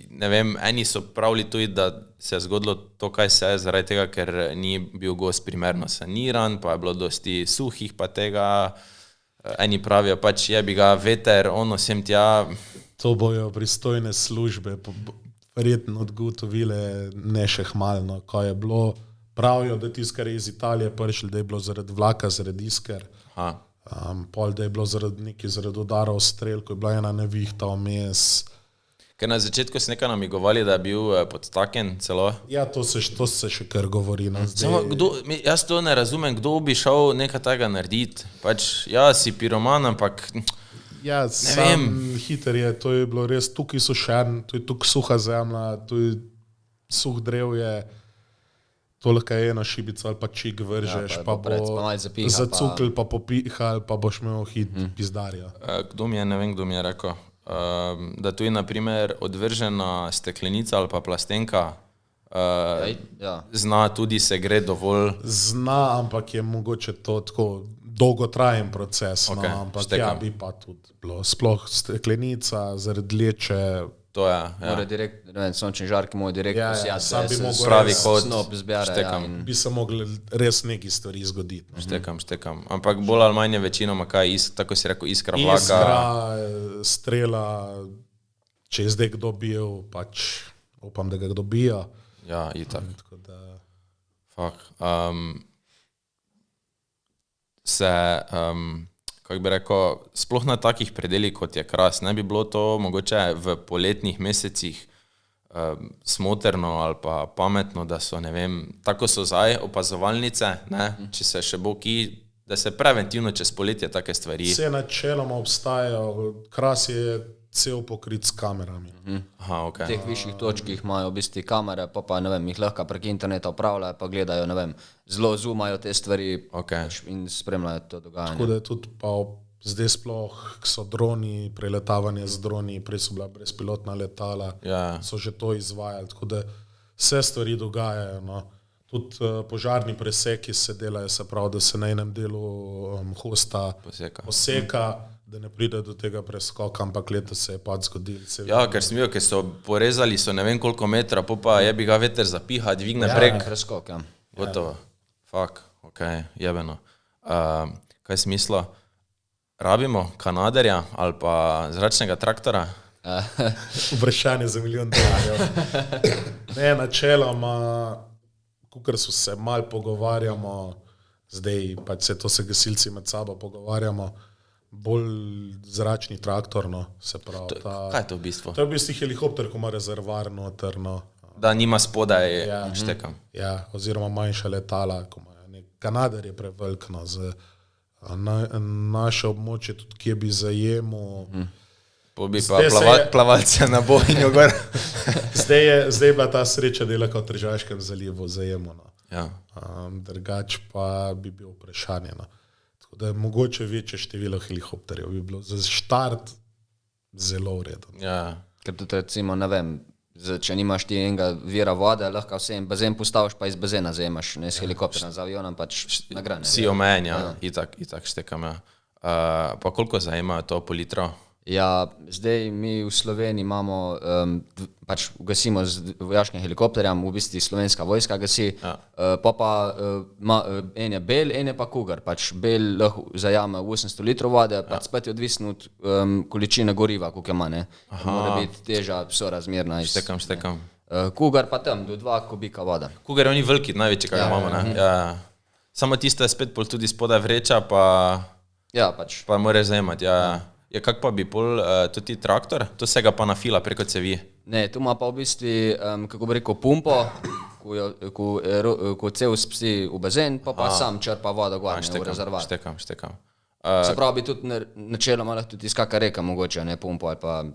ne vem, eni so pravili tudi, da se je zgodilo to, kaj se je, zaradi tega, ker ni bil gost primerno saniran, pa je bilo dosti suhih, pa tega, eni pravijo pač je bi ga veter, ono sem tja. To bojo pristojne službe verjetno odgotovile ne še hmalno, ko je bilo, pravijo, da tisto, kar je iz Italije prišli, da je bilo zaradi vlaka, zaradi isker, pol, da je bilo zaradi udarov strel, ko je bila ena nevihta vmes. Ker na začetku so nekaj namigovali, da je bil podtaken celo. Ja, to se še kar govori. Samo, jaz to ne razumem, kdo bi šel nekaj tega narediti. Pač, ja, si piroman, ampak ja, sam hiter je, to je bilo res, tukaj so šern, to je tukaj suha zemlja, to je suh drev je, toliko je ena šibica ali pa čik vržeš, pa bo zacukl, pa popihal, pa boš imel hit pizdarja. Kdo mi je rekel? Da tu je naprimer odvržena steklenica ali pa plastenka, zna tudi se gre dovolj. Zna, ampak je mogoče to tako dolgotrajen proces, okay, ampak ja, bi pa tudi bilo. Sploh steklenica zaradi leče. To je, sončni žarki moj direkt posijati, sam bi mogel pravi kot snop zbjara. Bi se mogli res neki stvari zgoditi. Štekam. Ampak bolj ali manj je večinoma kaj, tako si rekel, iskra vlaka. Iskra, strela, če je zdaj kdo bil, pač upam, da ga kdo bija. Ja, itak. Tako da... Fak. Kako bi rekel, sploh na takih predelih, kot je Kras, ne bi bilo to mogoče v poletnih mesecih smotrno ali pa pametno, da so, ne vem, tako so zdaj opazovalnice, ne, če se še bo ki, da se preventivno čez poletje take stvari. Vse načeloma obstajajo, Kras je cel pokrit s kamerami. Aha, okay. V teh višjih točkih imajo v bistvu kamere, pa ne vem, jih lahko prek interneta upravljajo, pa gledajo, ne vem, zelo zoomajo te stvari in spremljajo to dogajanje. Tako da je tudi pa zdaj sploh, ko so droni, preletavanje z droni, prej so bila brezpilotna letala, so že to izvajali, tako da vse stvari dogajajo, no. Tudi požarni preseki se delajo, se pravi, da se na enem delu hosta poseka, da ne pride do tega preskoka, ampak letos se je pač zgodil. Ja, ker sem videl, ker so porezali, so ne vem koliko metra, pa je bi ga veter zapiha, dvigne prek. Preskok, ja. Gotovo. Fak, okej, jebeno. Kaj smislo? Rabimo kanaderja ali pa zračnega traktora? Vprašanje za $1 milijon. Ne, načeloma, kukor so se malo pogovarjamo, zdaj pač se to se gasilci med sabo pogovarjamo, bolj zračni traktor, no, se pravi. Kaj je to v bistvu? To je v bistvu helikopter, ko ima rezervar noter, no. Da nima spodaj, štekam. Ja, oziroma manjša letala, ko ima kanader je prevelik, no, naše območje tudi, kje bi zajemal. Po bi pa plavalce na bojnjo gor. Zdaj je bila ta sreča dela kot v Tržaškem zalivu zajemal, no. Ja. Drugač pa bi bil vprašanje, no. Da je mogoče večje število helikopterjev, bi bilo za štart zelo v redu. Ja. Ker tudi recimo, ne vem, če nimaš ti enega vira vode, lahko vse en bazen postaviš, pa iz bazena zajemaš, ne s helikopterjem, z avionom pač nagrane. Vsi omejen, ja, itak štekam, ja. Pa koliko zajemajo to po litro? Ja, zdaj mi v Sloveniji imamo, pač gasimo z vojaškim helikopterjem, v bistvu slovenska vojska gasi, pa en je bel, en je pa kugar, pač bel lahko zajame 800 litrov vode, pač spet je odvisno od količine goriva, koliko ima, ne. Mora biti teža, sorazmerna. Štekam. Kugar pa tam, do 2 kubika voda. Kugar je oni veliki, največji, kaj imamo, ne. Ja. Samo tiste spet pol tudi spodaj vreča, pa moraš zajemati, ja. Ja, kak pa bi pol tudi traktor? To se ga pa nafila preko cevi? Ne, tu ima pa v bistvu, kako bi rekel, pumpo, ko cev spusti v bazen, pa sam črpa vodo gor, ne, v rezervar. Štekam. Se pravi, bi tudi načeloma lahko tudi iz kaka reka mogoče, ne, pumpo ali pa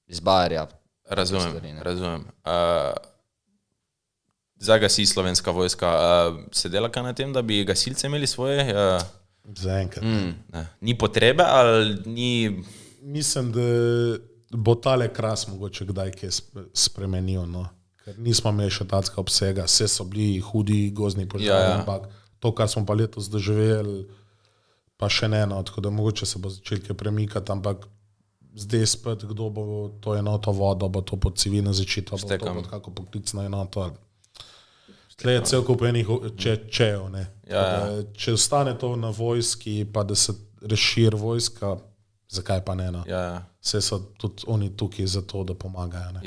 iz bajerja. Razumem. Zdaj gasi slovenska vojska. Se dela kaj na tem, da bi gasilce imeli svoje... Zaenkrat. Ni potrebe ali ni... Mislim, da bo tale Kras mogoče kdaj kaj spremenil, no. Ker nismo imeli še takega obsega, vse so bili hudi gozdni požari, ampak to, kar smo pa letos doživeli, pa še ne, no, tako da mogoče se bo začel kaj premikati, ampak zdaj spet, kdo bo to enoto vodil, bo to pod civilno zaščito, bo to pod kako poklicno enoto. Tle je cel kup enih čejev, ne. Če ostane to na vojski, pa da se razširi vojska, zakaj pa ne, no. Vse so tudi oni tukaj za to, da pomagajo, ne.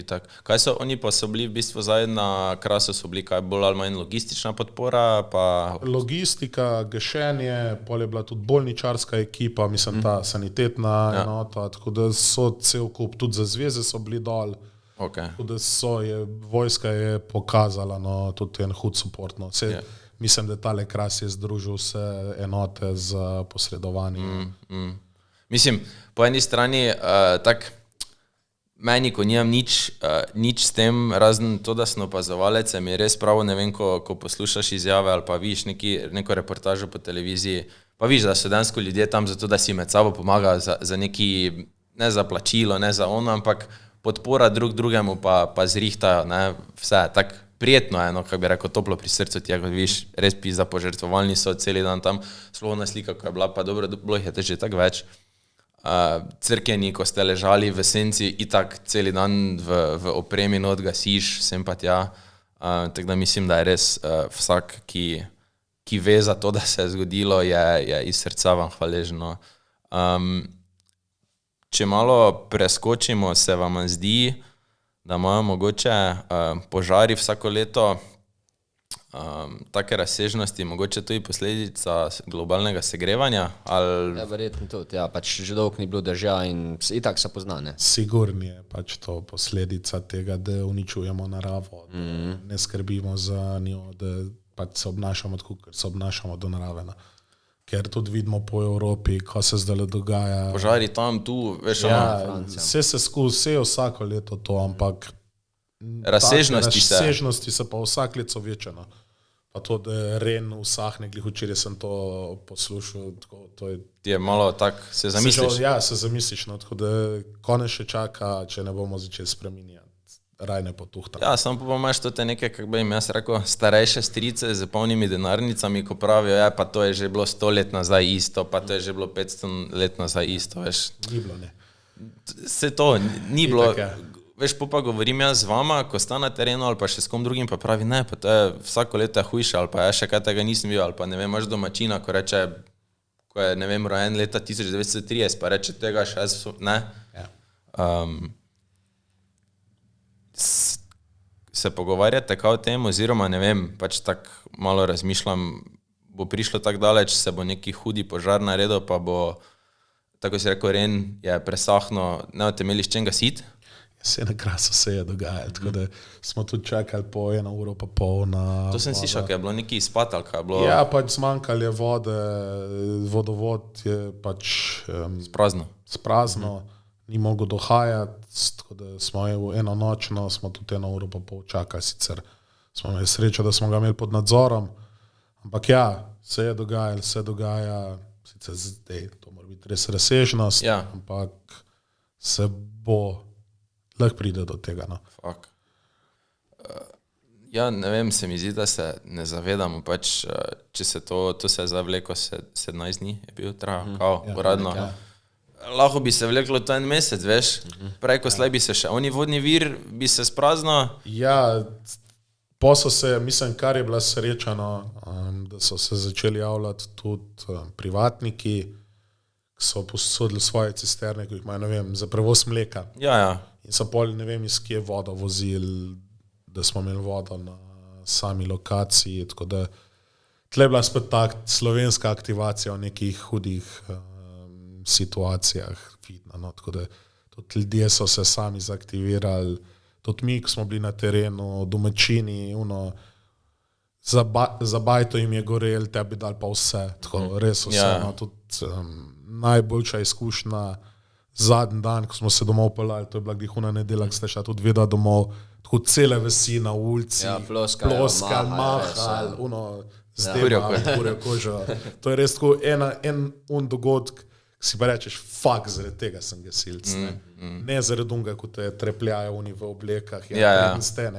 Kaj so oni pa so bili v bistvu zdaj na Krasu, so bili kaj bolj ali manj logistična podpora? Pa... Logistika, gašenje, pol je bila tudi bolničarska ekipa, mislim ta sanitetna enota, tako da so cel kup, tudi za zveze so bili dol. Tako da vojska je pokazala tudi en hud support. Mislim, da tale Kras je združil vse enote za posredovanje. Mislim, po eni strani, meni, ko nimam nič s tem, razen to, da sem opazovalec, mi je res pravo, ne vem, ko poslušaš izjave ali pa vidiš neko reportažo po televiziji, pa vidiš, da so dejansko ljudje tam zato, da si med sabo pomagajo za neki, ne za plačilo, ne za ono, ampak podpora drugemu pa zrihtajo, ne, vse, tako prijetno je, no, kak bi rekel, toplo pri srcu ti, kot viš, res pizda požrtvovalni so celi dan tam, slovna slika, ko je bila, pa dobro, bilo jih je teže tako več. Crkeni, ko ste ležali v senci, itak celi dan v opremi not gasiš, sem pa tja, tako da mislim, da je res vsak, ki ve za to, da se je zgodilo, je iz srca vam hvaležno. Če malo preskočimo, se vam zdi, da imajo mogoče požari vsako leto take razsežnosti, mogoče tudi posledica globalnega segrevanja? Ali... Ja, verjetno tudi, ja, pač že dolgo ni bilo dežja in itak se pozna, ne? Sigurno je pač to posledica tega, da uničujemo naravo, da ne skrbimo za njo, da pač se obnašamo tako, ker se obnašamo do narave, ne? Ker tudi vidimo po Evropi, ko se zdaj dogaja. Požari tam, tu, veš, vse je vsako leto to, ampak razsežnosti se pa vsak let so večje. Pa to, da ren usahne, včeraj sem to poslušal. Ti je malo tak, se zamisliš? Ja, se zamisliš, tako da konec še čaka, če ne bomo začeli spreminjati. Rajne potuhta. Ja, samo pa imaš to te neke, kako bi jim jaz rekel, starejše strice z polnimi denarnicami, ko pravijo, ja, pa to je že bilo 100 let nazaj isto, pa to je že bilo 500 let nazaj isto, veš. Ni bilo, ne. Se to, ni bilo, veš, pa govorim jaz z vama, ko sta na terenu ali pa še s kom drugim, pa pravi, ne, pa to je vsako leto je hujše, ali pa ja še kaj tega nisem bil, ali pa ne vem, imaš domačina, ko reče, ko je, ne vem, rojen leta 1930, pa reče tega še jaz, ne. Ja. Se pogovarjate kao o tem, oziroma ne vem, pač tako malo razmišljam, bo prišlo tako daleč, se bo neki hudi požar naredil, pa bo, tako si rekel, ren je presahno, ne boste imeli s čem gasiti? Vse na Krasu se je dogajalo, tako da smo tudi čakali po 1 uro pa pol na... To sem slišal, kaj je bilo neki izpad ali kaj je bilo... Ja, pač zmanjkalo je vode, vodovod je pač... Sprazno. Ni mogel dohajati, tako da smo eno nočno, smo tudi 1 uro pa pol čakali, sicer smo imeli srečo, da smo ga imeli pod nadzorom, ampak ja, se je dogaja, sicer zdaj, to mora biti res razsežnost, ja. Ampak se bo, lahko pride do tega, no. Fak. Ja, ne vem, se mi zdi, da se ne zavedamo, pač, če se to se je zavleko 17 dni, je bil trajal, uradno. Ja. Lahko bi se vleklo to 1 mesec, veš, prej ko slej bi se še, oni vodni vir bi se sprazno. Ja, posel se, mislim, kar je bila srečano, da so se začeli javljati tudi privatniki, ki so posodili svoje cisterne, ki jih imajo, ne vem, za prevoz mleka. Ja. In so pol, ne vem, iz kje vodo vozili, da smo imeli vodo na sami lokaciji, tako da tle je bila spet tak slovenska aktivacija v nekih hudih situacijah vidno, no, tako da tudi ljudje so se sami zaktivirali, tudi mi, ko smo bili na terenu, domačini, za bajto jim je gorel, tebi dali pa vse, tako res vse, no, tudi najboljša izkušnja zadnji dan, ko smo se domov peljali, to je bila glihuna nedelja, ko ste šla tudi veda domov, tako cele vesi na ulici, ploskal, mahal, zdaj, kožo. To je res tako en dogodek, si pa rečeš, fuck, zaradi tega sem gasilc. Ne zaradi unga, ko te trepljajo oni v oblekah.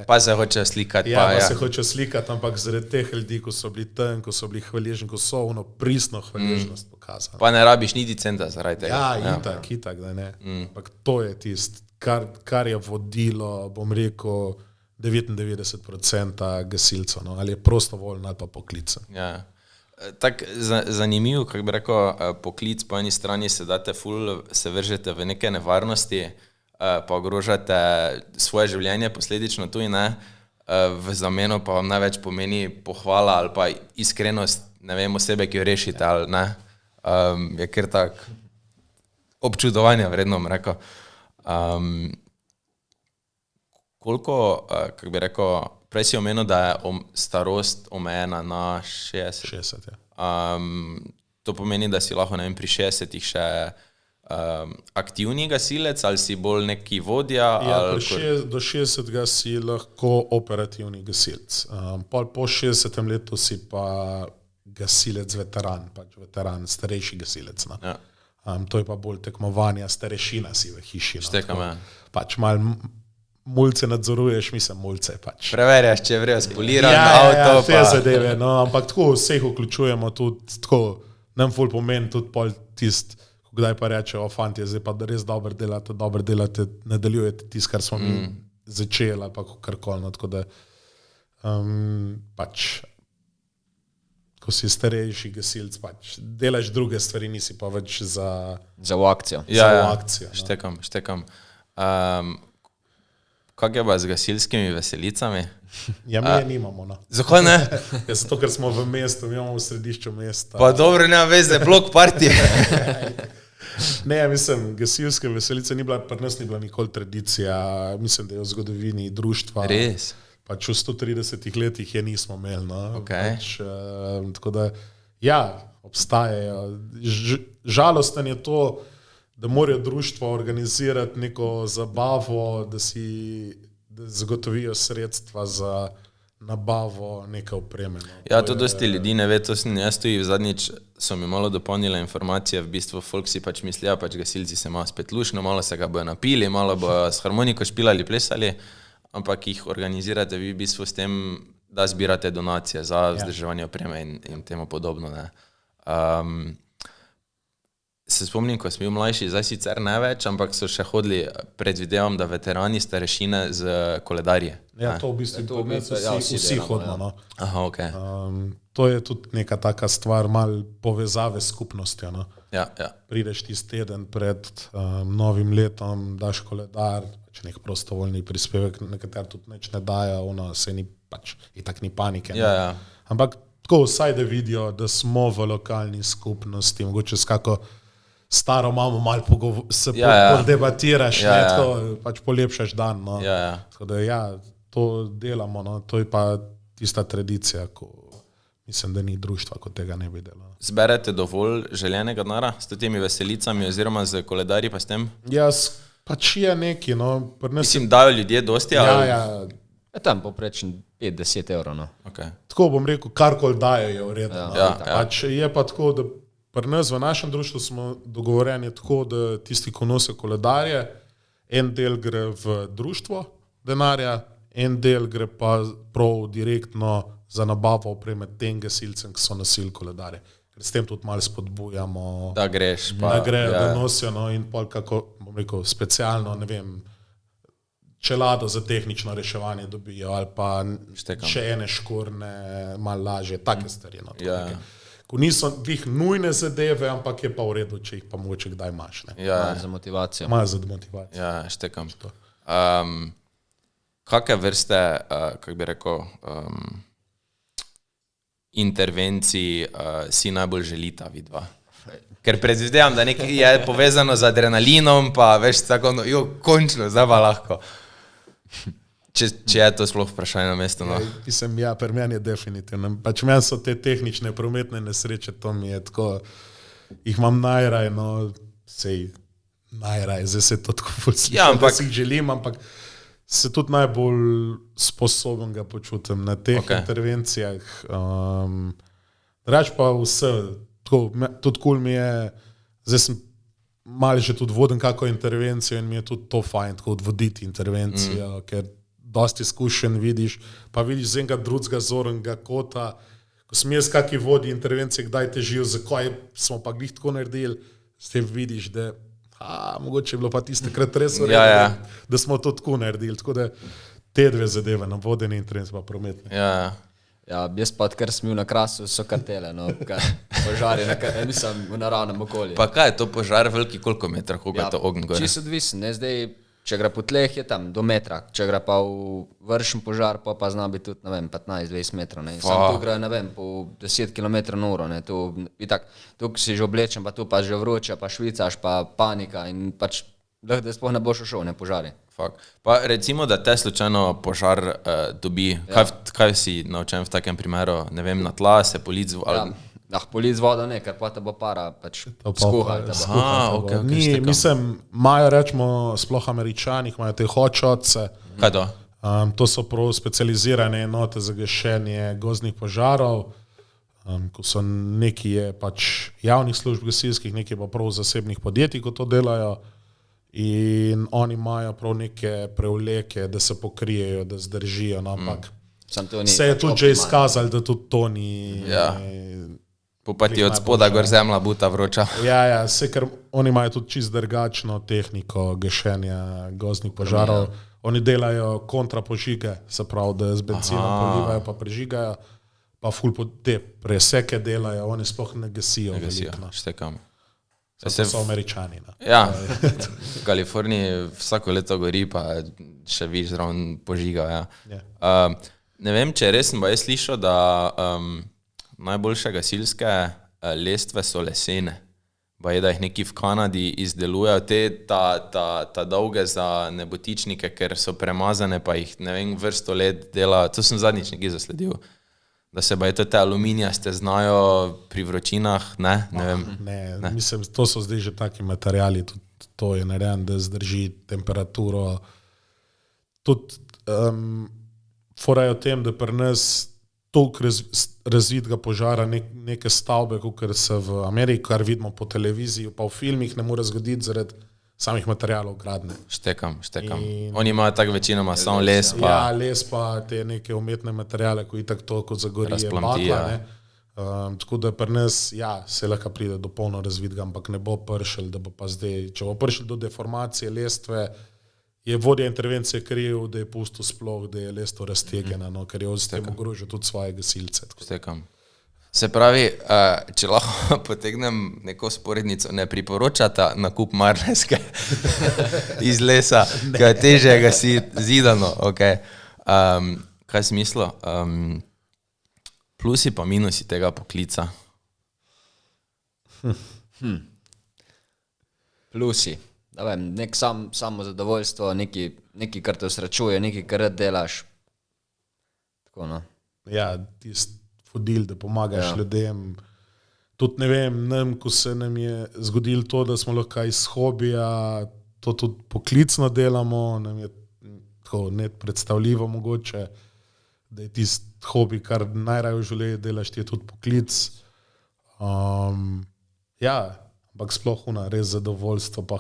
Pa se hoče slikati. Se hoče slikati, ampak zaradi teh ljudi, ko so bili tam, ko so bili hvaležni, ko so ono pristno hvaležnost pokazali. Pa ne rabiš niti centa zaradi tega. Itak, da ne. Ampak to je tisto, kar je vodilo, bom rekel, 99% gasilcev, no? Ali je prostovoljno ali pa poklicen. Ja. Tak zanimiv, kako bi rekel, poklic, po eni strani se vržete v neke nevarnosti, pa ogrožate svoje življenje, posledično tudi ne, v zameno pa vam največ pomeni pohvala ali pa iskrenost, ne vem, osebe, ki jo rešite ali ne, je kar tak občudovanja vredno, bom rekel. Koliko, kako bi rekel, prej si omenil, da je starost omejena na 60. 60, ja. To pomeni, da si lahko, ne vem, pri 60-ih še aktivni gasilec ali si bolj neki vodja? Do 60 si lahko operativni gasilec. Po 60 letu si pa gasilec veteran, pač veteran, starejši gasilec. No. Ja. To je pa bolj tekmovanja, starešina si v hiši. Štekam, ja. Pač malo mulce nadzoruješ, mislim mulce pač. Preverjaš, če je vrejo spoliran avto. Te zadeve, no, ampak tako vseh vključujemo tudi, tako nam ful pomeni tudi pol tist, kdaj pa reče, fantje, zdaj pa res dobro delate, nadaljujete tist, kar smo mi začeli, pa karkoli, no, tako da pač, ko si starejši gasilc, pač, delaš druge stvari, nisi pa več za v akcijo. Štekam. Kako je pa z gasilskimi veselicami? Ja, mi nimamo, no. Zakaj ne? Zato, ker smo v mestu, mi imamo v središču mesta. Pa dobro, nema veze, blok partije. Ne, mislim, gasilske veselice pri nas ni bila nikoli tradicija, mislim, da je v zgodovini društva. Res? Pač v 130 letih je nismo imeli, no. Okay. Pač, tako da, ja, obstajajo. Žalosten je to, da morajo društva organizirati neko zabavo, da zagotovijo sredstva za nabavo neke opreme. No. Ja, to dosti ljudi ne ve, to sem jaz tudi zadnjič, so mi malo dopolnile informacije, v bistvu folk si pač misli, ja, pač gasilci se malo spet lušno, malo se ga bojo napili, malo bojo s harmoniko špilali, plesali, ampak jih organizirate vi v bistvu s tem, da zbirate donacije za vzdrževanje opreme in temu podobno. Ne. Se spomnim, ko smo bili mlajši, zdaj sicer ne več, ampak so še hodili, predvidevam, da veterani starešine z koledarje. Ja, to v bistvu vsi hodimo. No. Aha, ok. To je tudi neka taka stvar, malo povezave s skupnostjo. No. Ja. Prideš tisti teden pred novim letom, daš koledar, nek prostovoljni prispevek, nekateri tudi neč ne dajo, se ni pač, itak ni panike. Ja. Ampak tako vsaj, da vidijo, da smo v lokalni skupnosti, mogoče s kako staro mamo malo podebatiraš, tako pač polepšaš dan. No. Tako da to delamo, no. To je pa tista tradicija, ko mislim, da ni društva, ko tega ne bi delalo. Zberete dovolj željenega denarja s temi veselicami oziroma z koledarji pa s tem? Pač je neki, no. Mislim, dajo ljudje dosti? Ja. Tam poprečen 5-10 evrov, no. Okay. Tako bom rekel, karkoli dajo je v redu. Ja. Pač je pa tako, da pri nas v našem društvu smo dogovorjeni tako, da tisti, ko nosijo koledarje, en del gre v društvo denarja, en del gre pa prav direktno za nabavo opreme tem gasilcem, ki so nosili koledarje. Ker s tem tudi malo spodbujamo, da greš, da grejo, da nosijo, no, in pol kako, bom rekel, specialno, ne vem, čelado za tehnično reševanje dobijo ali pa še ene škorne, malo lažje, take stvari. No, ko niso vih nujne zadeve, ampak je pa v redu, če jih pa mogoče kdaj imaš. Malo za motivacijo. Ja, štekam. Kakve vrste, kako bi rekel, intervencij si najbolj želita vidva? Ker predvidevam, da je povezano z adrenalinom, pa veš, tako, končno, zdaj pa lahko. Če je to sploh vprašanje na mestu. No. Pri meni je definitivno. Pač meni so te tehnične prometne nesreče, to mi je tako, jih imam najraj, no, najraj, zdaj se to tako ful slišam, da si jih želim, ampak se tudi najbolj sposoben ga počutim na teh intervencijah. Drač pa vse, tako, tudi kul mi je, zdaj sem malo že tudi vodim kako intervencijo in mi je tudi to fajn, tako odvoditi intervencijo, ker dosti izkušenj vidiš, pa vidiš z enega drugega zornega kota, ko sem jaz kaki vodi intervencije, kdaj težijo, zakaj smo pa glih tako naredili, s tem vidiš, da mogoče je bilo pa tiste krat res uredno, da smo to tako naredili, tako da te dve zadeve, na vodenje intervencije pa prometne. Ja, jaz pa odkar sem bil na Krasu, so kartele, no, požari, mislim, v naravnem okolju. Pa kaj je to požar, veliki koliko metra, koliko je to ogenj gore? Čisto odvisen, ne, zdaj, če gre po tleh, je tam do metra, če gre pa v vršen požar, pa zna biti tudi, ne vem, 15-20 metrov, ne, sam tu gre, ne vem, po 10 km na uro, ne, tu si že oblečen, pa tu pa že vroče, pa švicaš, pa panika in pač, da sploh ne boš šel, ne, požari. Pa recimo, da te slučajno požar dobi, kaj si naučen v takem primeru, ne vem, na tla se polic polic voda ne, ker pa te bo para pač skuhal. Mislim, imajo, rečemo, sploh Američani, imajo te hočotce. Kaj to? To so prav specializirane enote za gašenje gozdnih požarov, ko so neki je pač javnih služb gasilskih, neki pa prav zasebnih podjetij, ko to delajo. In oni imajo prav neke prevleke, da se pokrijejo, da zdržijo, no, ampak se je tudi že izkazali, da tudi to ni... Pa ti od spoda gor zemlja buta vroča. Ja, se, ker oni imajo tudi čist drugačno tehniko gašenja gozdnih požarov. Oni delajo kontrapožige, se pravi, da z benzinom polivajo pa prežigajo, pa ful te preseke delajo, oni sploh ne gasijo. Ne gasijo, štekam. To so Američani. No. Ja, v Kaliforniji vsako leto gori, pa še viš zraven požiga. Ja. Ne vem, če res sem pa jaz slišal, da najboljše gasilske lestve so lesene. Pa je, da jih neki v Kanadi izdelujejo ta dolge za nebotičnike, ker so premazane, pa jih, ne vem, vrsto let dela. To sem zadnjič nekaj zasledil. Da se pa je te aluminijaste znajo pri vročinah, ne vem. Ne, mislim, to so zdaj že taki materijali, tudi to je narejen, da zdrži temperaturo. Tudi fora je o tem, da pri nas toliko razvidega požara neke stavbe, kot se v Ameriki, kar vidimo po televiziji, pa v filmih ne more zgoditi zaradi samih materijalov gradne. Štekam. Oni imajo tako večinoma samo les pa... Ja, les pa te neke umetne materijale, ko itak to kot zagorije bakla, ne. Tako da pri nas, se lahko pride do polno razvidga, ampak ne bo pršel, da bo pa zdaj, če bo pršel do deformacije lestve, je vodja intervencije kriv, da je pustil sploh, da je lestvo raztegena, no, ker je s tem ogrožil tudi svoje gasilce. Štekam. Se pravi, če lahko potegnem neko sporednico, ne priporočata nakup marneske iz lesa, kaj je težje gasiti zidano, okay. Kaj si mislil? Plusi pa minusi tega poklica? Plusi. Da vem, nek samo zadovoljstvo, neki, kar te osrečuje, neki, kar delaš. Tako, no. Ja, vodil, da pomagaš ljudem. Tudi ne vem, ko se nam je zgodilo to, da smo lahko iz hobija, to tudi poklicno delamo, nam je tako nepredstavljivo mogoče, da je tisti hobi, kar najraje v življenju delaš, ti je tudi poklic. Ampak sploh res zadovoljstvo, pa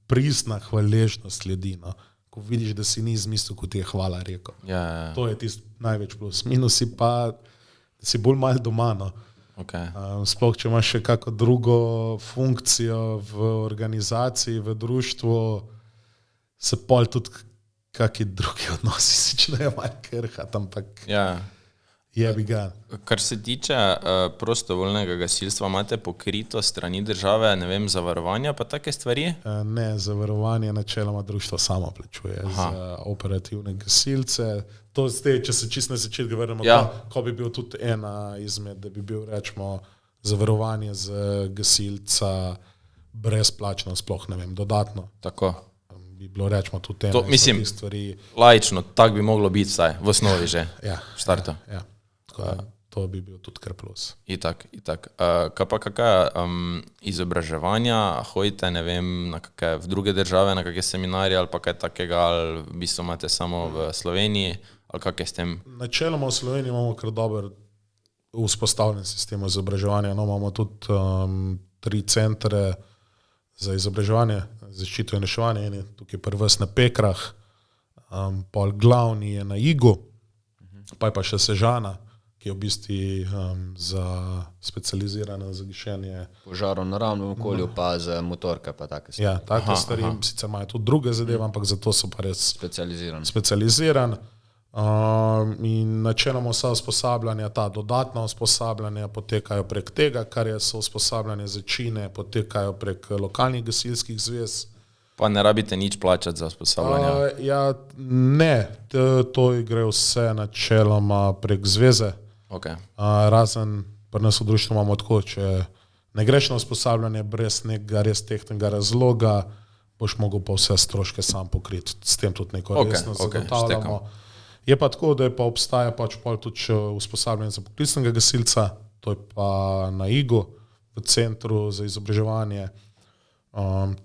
pristna hvaležnost ljudi, no. Ko vidiš, da si ni izmislil, kot je hvala rekel. To je tisti največ plus. Minusi pa si bolj malo doma, no. Okay. Sploh, če imaš še kako drugo funkcijo v organizaciji, v društvu, se pol tudi kaki drugi odnosi začnejo malo krhati, ampak jebi ga. Kar se tiče prostovoljnega gasilstva, imate pokrito strani države, ne vem, zavarovanja pa take stvari? Ne, zavarovanje načeloma društvo samo plačuje za operativne gasilce. To zdaj, če se čisto na začetku vrnemo, ko bi bil tudi ena izmed, da bi bil, rečemo, zavarovanje za gasilca brezplačno, sploh ne vem, dodatno. Tako. Bi bilo, rečemo, tudi ena mislim, stvari. Laično, tak bi moglo biti vsaj, v osnovi že, v štartu. Ja. To bi bil tudi kar plus. Itak. Kaj pa kakaj izobraževanja, hodite, ne vem, v druge države, na kakšne seminarje ali pa kaj takega, ali v bistvu imate samo v Sloveniji, ali kak je s tem? Načeloma v Sloveniji imamo kar dober vzpostavljen sistem izobraževanja. No, imamo tudi 3 centre za izobraževanje, zaščito in reševanje, in je tukaj pri vas na Pekrah, pol glavni je na Igu, pa je pa še Sežana, ki je v bistvu specializirana za gašenje požarov na naravnem okolju, pa za motorke, pa take stvari. Ja, take stvari, sicer imajo tudi druge zadeve, ampak zato so pa res specializiran. In načeloma vsa usposabljanja, ta dodatna usposabljanja potekajo prek tega, kar so usposabljanje začine, potekajo prek lokalnih gasilskih zvez. Pa ne rabite nič plačati za usposabljanje? Ja, ne, to gre vse načeloma prek zveze. Okay. Razen pri nas v društvu imamo tako, če ne greš na usposabljanje brez nekega res tehtnega razloga, boš mogel pa vse stroške sam pokriti. S tem tudi neko resno zagotavljamo. Je pa tako, da pa obstaja pač tudi usposabljanje za poklicnega gasilca, to je pa na Igu, v centru za izobraževanje.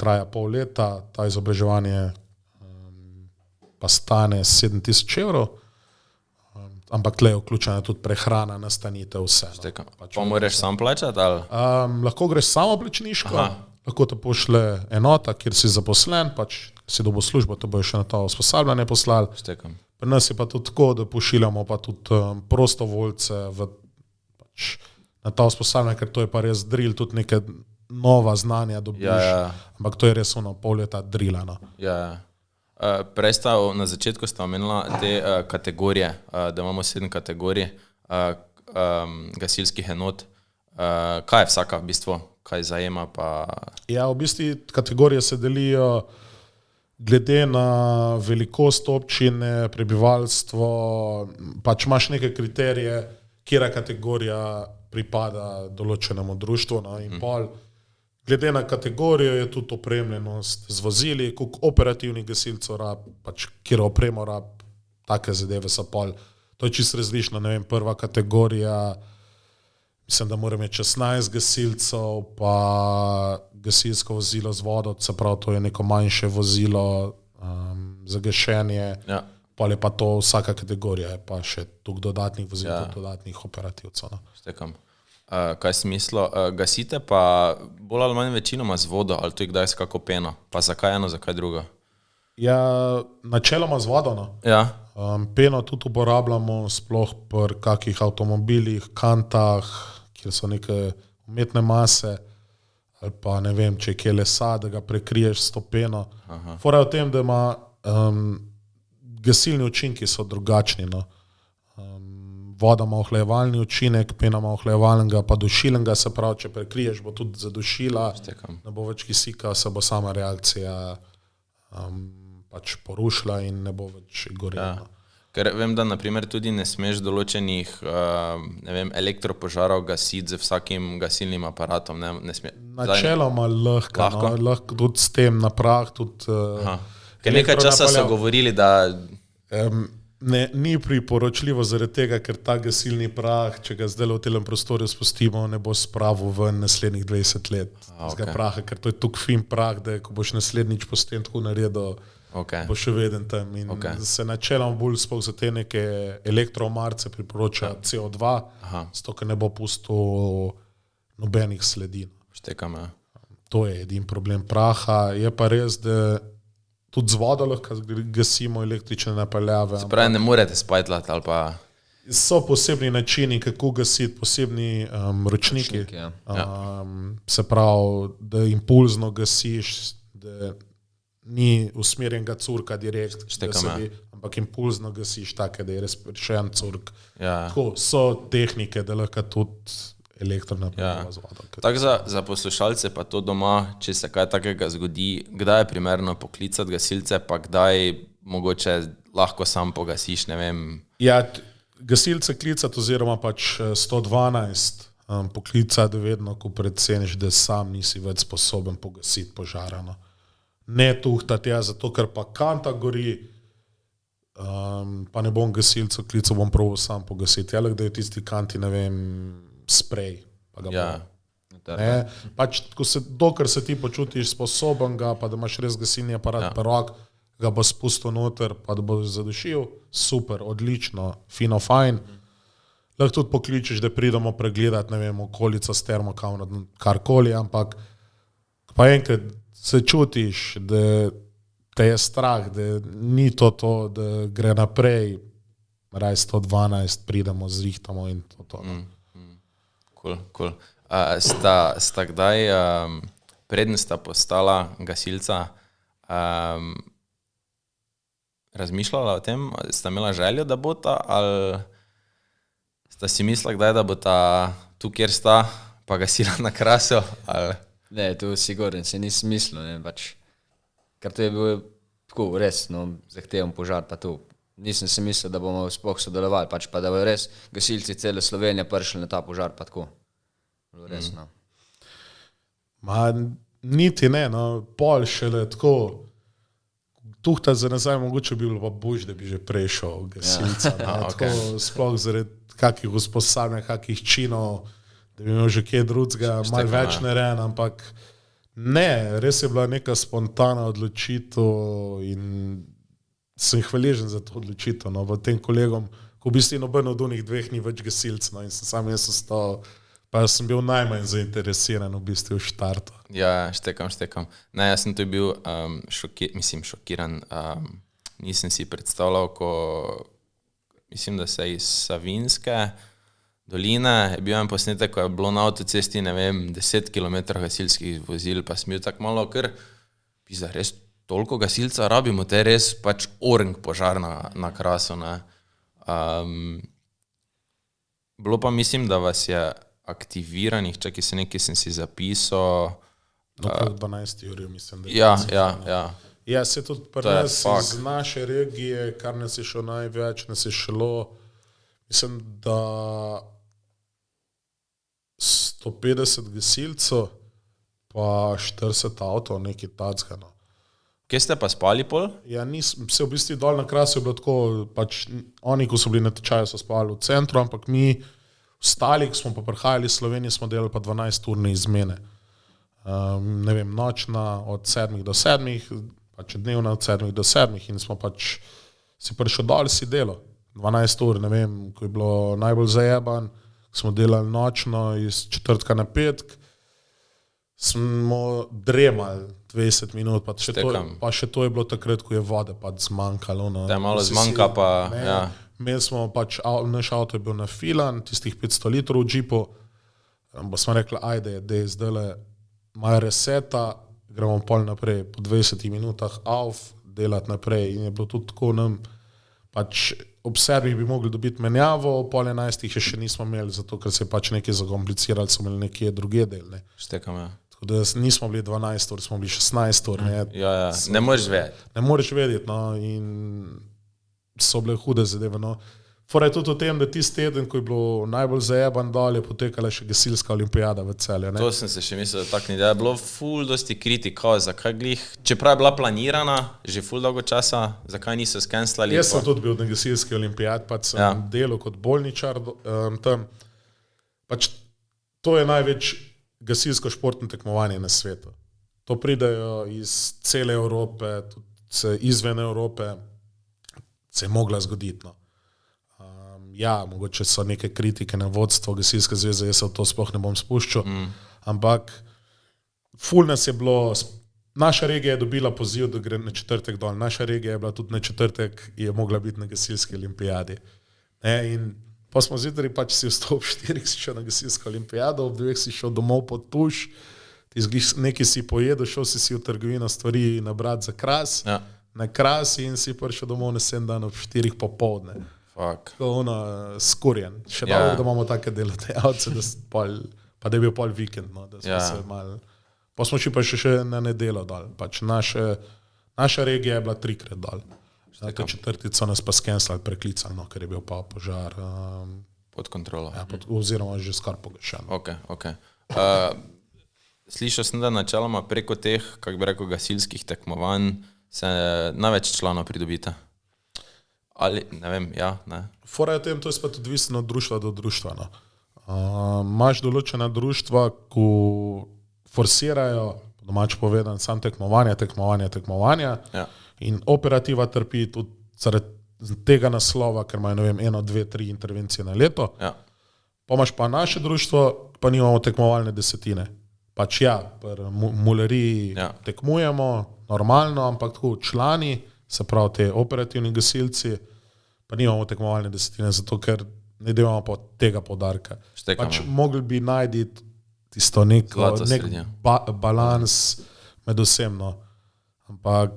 Traja pol leta, ta izobraževanje pa stane 7,000 evrov. Ampak tle je vključena tudi prehrana, nastanitev, vse. Pa moraš sam plačati? Lahko greš samo plačniško, lahko te pošle enota, kjer si zaposlen, pač si dobil službo, te bojo še na to usposabljanje poslali. Pri nas je pa tudi tako, da pošiljamo pa tudi prostovoljce na ta usposabljanje, ker to je pa res drill, tudi neke nova znanja dobiš, ampak to je res pol leta drillano. Prej na začetku sta omenila te kategorije, da imamo 7 kategorij gasilskih enot. Kaj je vsaka v bistvu, kaj zajema? Ja, v bistvu kategorije se delijo glede na velikost občine, prebivalstvo, pač imaš neke kriterije, kjera kategorija pripada določenemu društvu, in pol. Glede na kategorijo je tudi opremljenost z vozili, koliko operativnih gasilcev rab, pač kjer opremo rab, take zadeve so pol. To je čisto različno, ne vem, prva kategorija, mislim, da mora imeti 16 gasilcev, pa gasilsko vozilo z vodo, se pravi, to je neko manjše vozilo za gašenje, pol je pa to vsaka kategorija, je pa še toliko dodatnih vozil, dodatnih operativcev. Štekam. Kaj si mislil, gasite pa bolj ali manj večinoma z vodo, ali to je kdaj s kako peno? Pa zakaj eno, zakaj drugo? Ja, načeloma z vodo. Peno tudi uporabljamo sploh pri kakih avtomobilih, kantah, kjer so neke umetne mase, ali pa ne vem, če je kje lesa, da ga prekriješ s to peno. Fora je v tem, da ima gasilni učinki so drugačni, voda ima ohlajevalni učinek, pena ima ohlajevalnega, pa dušilnega, se pravi, če prekriješ, bo tudi zadušila, ne bo več kisika, se bo sama reakcija pač porušila in ne bo več gorela. Ker vem, da naprimer tudi ne smeš določenih elektropožarov gasiti z vsakim gasilnim aparatom. Načeloma lahko tudi s tem na prah. Ker nekaj časa so govorili, da ni priporočljivo zaradi tega, ker ta gasilni prah, če ga zdaj v telem prostoru spustimo, ne bo spravil ven naslednjih 20 let z praha, ker to je tuk fin prah, da ko boš naslednjič po tem tako naredil, bo še veden tam. In se načelom bolj sploh za te neke elektromarce priporoča CO2, zato ker ne bo pustil nobenih sledin. To je edin problem praha. Je pa res, da tudi z vodo lahko gasimo električne napeljave. Se pravi, ne morete spajtlati ali pa... So posebni načini, kako gasiti, posebni ročniki. Se pravi, da impulzno gasiš, da ni usmerjenega curka direkt, ampak impulzno gasiš take, da je res prišen curk. Tako, so tehnike, da lahko tudi elektronapeljava z vodo. Tako za poslušalce pa to doma, če se kaj takega zgodi, kdaj je primerno poklicati gasilce, pa kdaj mogoče lahko sam pogasiš, ne vem. Ja, gasilce klicati oziroma pač 112 poklicati vedno, ko predseniš, da sam nisi več sposoben pogasiti požara. Ne tuhtati, zato ker pa kanta gori, pa ne bom gasilcev klical, bom proval sam pogasiti. Ja, da je tisti kanti, ne vem, sprej, pa ga pač, dokler se ti počutiš sposoben ga, pa da imaš res gasilni aparat perok, ga bo spustil noter, pa da bo zadušil, super, odlično, fino, fajn. Lahko tudi pokličeš, da pridemo pregledati, ne vem, okolico s termokamnom, karkoli, ampak pa enkrat se čutiš, da te je strah, da ni to, da gre naprej, raj 112, pridemo, zrihtamo in to. Cool. Sta kdaj, preden sta postala gasilca, razmišljala o tem, sta imela željo, da bo ta, ali sta si mislila kdaj, da bo ta tu, kjer sta, pa gasila na Krasu? Ali? Ne, to sigurno se nisem mislil, ne, pač, ker to je bil tako res, zahteven požar pa tu. Nisem si mislil, da bomo sploh sodelovali, pač pa da bo res gasilci cele Slovenije prišli na ta požar pa tako. Res, Ma, niti ne, pol šele tako, tuhta za nazaj, mogoče bi bilo pa bož, da bi že prešel gasilca. Tako, sploh zaradi kakih usposabljanja, kakih činov, da bi imel že kje drugega, malo več narejen, ampak ne, res je bila neka spontana odločitev in sem hvaležen za to odločitev. V tem kolegom, ko v bistvu noben od onih dveh ni več gasilc, in sem sam jaz ostal, pa sem bil najmanj zainteresiran v bistvu v štartu. Ja, štekam. Ne, jaz sem tu bil šokiran. Nisem si predstavljal, ko mislim, da se iz Savinjske doline je bil en posnetek, ko je bilo na avtocesti, 10 km gasilskih vozil, pa sem bil tako malo, ker pisa, res toliko gasilca rabimo, te res pač orang požar na Krasu. Bilo pa mislim, da vas je aktiviranih, čakaj se nekaj sem si zapisal. 12 uri, mislim, da je. Ja. Ja, se tudi pri nas iz naše regije, kar nas je šlo največ, nas je šlo, mislim, da 150 gasilcev, pa 40 avtov, nekaj tacka. Kje ste pa spali pol? Ja, se v bistvu dol na Krasu je bilo tako, pač oni, ko so bili na tečaju, so spali v centru, ampak mi ostali, ko smo pa prihajali iz Slovenije, smo delali pa 12-urne izmene. Nočna od 7 do 7, pač dnevna od 7 do 7 in smo pač si prišel dol, si delal 12 ur, ko je bilo najbolj zajeban, smo delali nočno iz četrtka na petek, smo dremali 20 minut, pa še to je bilo takrat, ko je vode pač zmanjkalo. Da je malo zmanjka pa, ja. Imeli smo pač, naš avto je bil nafilan, tistih 500 litrov v džipu, pa smo rekli, ajde, da je zdaj malo reseta, gremo pol naprej, po 20 minutah auf, delati naprej in je bilo tudi tako nam, pač ob 7 bi mogli dobiti menjavo, pol 11 še nismo imeli, zato ker se je pač nekaj zakomplicirali, so imeli nekje druge delne. Štekam, ja. Tako da nismo bili 12 ur, smo bili 16 ur. Ja, ne moreš vedeti. Ne moreš vedeti, in so bile hude zadeve, Fora je tudi o tem, da tisti teden, ko je bilo najbolj zajeban dol, je potekala še gasilska olimpijada v Celju. To sem se še mislil, da je bilo ful dosti kritikov, zakaj glih, čeprav je bila planirana že ful dolgo časa, zakaj niso skenslali? Jaz sem tudi bil na gasilski olimpijad, pač sem delal kot bolničar tam. Pač to je največ gasilsko športno tekmovanje na svetu. To pridejo iz cele Evrope, tudi izven Evrope, se je mogla zgoditi. Ja, mogoče so neke kritike na vodstvo gasilske zveze, jaz se v to sploh ne bom spuščal, ampak ful nas je bilo, naša regija je dobila poziv, da gre na četrtek dol, naša regija je bila tudi na četrtek, je mogla biti na gasilski olimpijadi. In pa smo zjutraj pač si vstop 4, si šel na gasilsko olimpijado, ob 2 si šel domov pod tuš, nekaj si pojedel, šel si v trgovino stvari nabrati za Kras, na Kras in si prišel domov na 7 dan ob 4 popoldne. Skurjen. Še dobro, da imamo take delodajalce, pa da je bil pol vikend. Pa smo šli pa še na nedeljo dol. Pač naša regija je bila 3-krat dol. Zato četrtico nas pa skenslali, preklicali, ker je bil pa požar. Pod kontrolo. Ja, oziroma že skoraj pogašen. Ok. Slišal sem, da načeloma preko teh, kako bi rekel, gasilskih tekmovanj se največ članov pridobita. Ali, ne vem, ne. Fora je tem, to je spet odvisno od društva do društva. Imaš določena društva, ko forsirajo, domače povedano, sam tekmovanja in operativa trpi tudi zaradi tega naslova, ker imajo, 1, 2, 3 intervencije na leto. Pa imaš pa naše društvo, pa nimamo tekmovalne desetine. pač pri mulariji tekmujemo normalno, ampak tako člani, se pravi te operativni gasilci, pa nimamo tekmovalne desetine, zato ker ne delamo pa tega poudarka. Pač mogli bi najti tisto nek balans med vsem, no. Ampak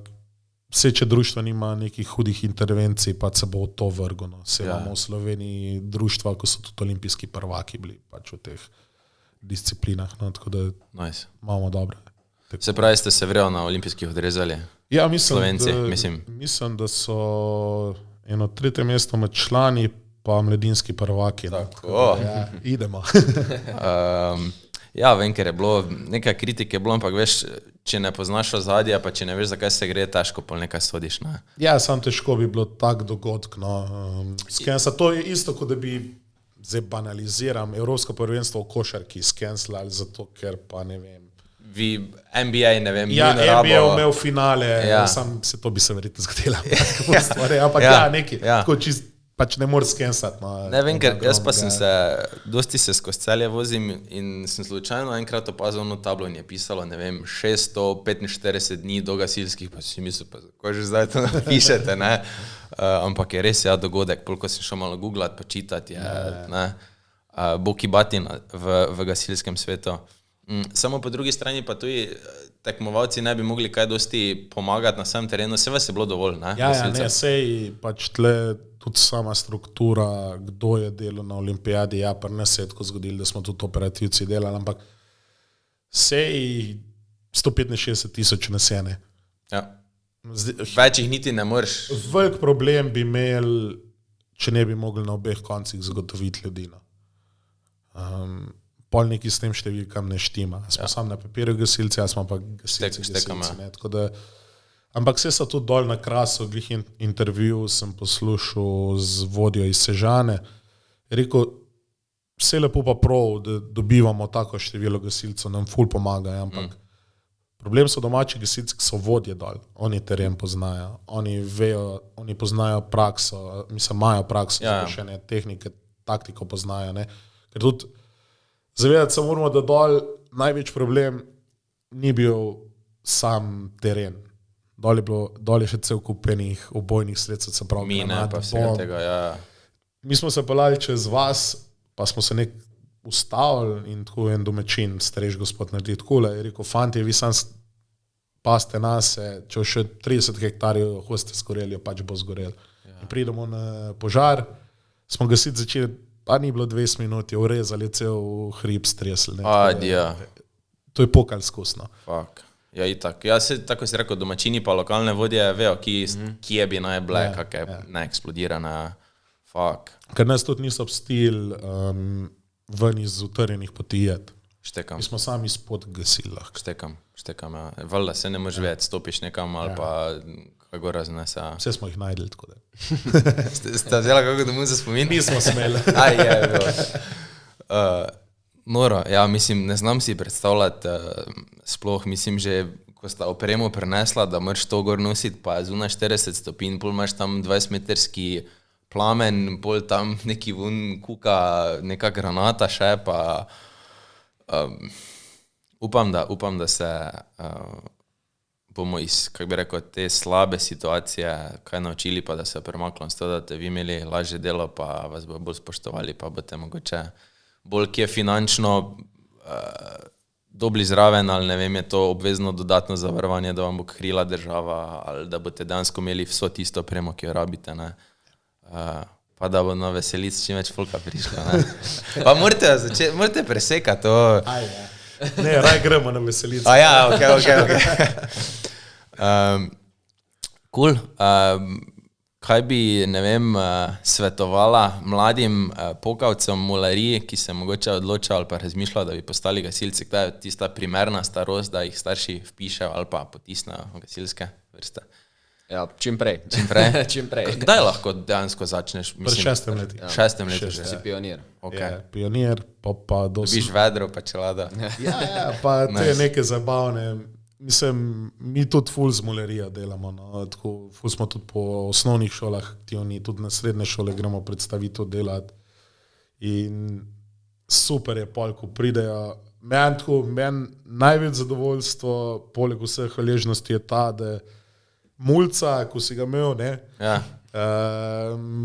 vse, če društvo nima nekih hudih intervencij, pa se bo to vrgo. No. Imamo v Sloveniji društva, ko so tudi olimpijski prvaki bili pač v teh disciplinah, no, tako da imamo dobre. Se pravi, ste se vrel na olimpijskih odrezali? Ja, mislim, da so eno 3. mesto med člani pa mladinski prvaki. Tako. Ja, idemo. Ja, vem, ker je bilo, nekaj kritike bilo, ampak veš, če ne poznaš ozadja, pa če ne veš, zakaj se gre, težko pol nekaj sodiš. Ne? Ja, sam težko bi bilo tak dogodk. No. Skensa, to je isto, kot da bi, zdaj banaliziram, Evropsko prvenstvo v košarki skenslali, zato ker pa ne vem. Vi NBA, ne vem, ja, NBA je imel finale, sam se to bi se verjetno zgodila. Ampak nekaj, tako čist, pač ne moreš skensati. No, ne vem, ker jaz pa sem se, dosti se skozi Celje vozim in sem slučajno enkrat opazil eno tablo in je pisalo, ne vem, 645 dni do gasilskih, pa si mislil, pa ko že zdaj to napišete, ne? Ampak je res dogodek, ko sem šel malo googlat, pa čitati, boki batina v gasilskem svetu. Samo po drugi strani pa tudi tekmovalci ne bi mogli kaj dosti pomagati na samem terenu, vse vas je bilo dovolj, ne? Ja, ne, sej pač tle tudi sama struktura, kdo je delal na olimpijadi, pa ne se je tako zgodilo, da smo tudi operativci delali, ampak sej 165,000 nasene. Ja. Več jih niti ne moreš. Velik problem bi imeli, če ne bi mogli na obeh koncih zagotoviti ljudi. Pol neki s tem številkam ne štima. Smo sam na papirju gasilci, smo pa gasilci. Ampak vse so tudi dol na Krasu, glih intervju sem poslušal z vodjo iz Sežane. Rekel, vse lepo pa prav, da dobivamo tako število gasilcev, nam ful pomagajo, ampak problem so domači gasilci, ki so vodje dol. Oni teren poznajo, oni vejo, oni poznajo prakso, imajo prakso, še tehnike, taktiko poznajo. Ne? Ker tudi zavedati se moramo, da največ problem ni bil sam teren. Dol je še cel kupenih obojnih sredstev, se pravi mine, pa vsega tega, Mi smo se pelali čez vas, pa smo se nek ustavili in tako en domečin, starejši gospod naredi takole, je rekel, fantje, vi sam paste nase, če še 30 hektarjev hoste zgoreli, pač bo zgorel. In pridemo na požar, smo gasiti začeli, pa ni bilo 20 minut, je urezali cel hrib stresli. To je pokal skusno. Fuck. Ja, itak. Ja, tako si rekel, domačini pa lokalne vodje vejo, kje bi naj bile, kakaj ne eksplodirana. Fuck. Ker nas tudi niso obstil ven iz utrjenih poti jed. Štekam. Mi smo sami spod gasil lahko. Štekam, ja. Valjda se ne možeš vedeti, stopiš nekam ali pa kako raznese. Vse smo jih najdeli, tako da. Ste vzela kako domov za spomin? Nismo smeli. Noro, ja, mislim, ne znam si predstavljati, sploh, mislim, že ko sta opremo prenesla, da moraš to gor nositi, pa zunaj 40 stopinj, pol imaš tam 20-metrski plamen, pol tam neki vun kuka, neka granata še, pa upam, da se bomo iz, kako bi rekel, te slabe situacije kaj naučili, pa da se premaklo s to, da te vi imeli lažje delo, pa vas bo bolj spoštovali, pa boste mogoče bolj kje finančno dobili zraven, ali ne vem, je to obvezno dodatno zavarovanje, da vam bo krila država, ali da boste dejansko imeli vso tisto opremo, ki jo rabite, ne. Pa da bo na veselic čim več folka prišlo, ne. Pa morate presekati to. Ne, raj gremo na veselico. Ok. Cool. Kaj bi, ne vem, svetovala mladim pokavcem mulariji, ki se mogoče odločajo ali pa razmišljajo, da bi postali gasilci, kdaj je tista primerna starost, da jih starši vpišejo ali pa potisnejo v gasilske vrste? Ja, čim prej. Kdaj lahko dejansko začneš? Pri 6. letu. 6. letu Si pionir. Okay. Pionir, pa dobiš vedro, pa čelada. Ja, pa to je neke zabavne. Mislim, mi tudi ful z mulerijo delamo, no. Tako, ful smo tudi po osnovnih šolah aktivni, tudi na srednje šole gremo predstavitev delati in super je pol, ko pridejo Meni največ zadovoljstvo, poleg vseh hvaležnosti, je ta, da mulca, ko si ga imel, ne,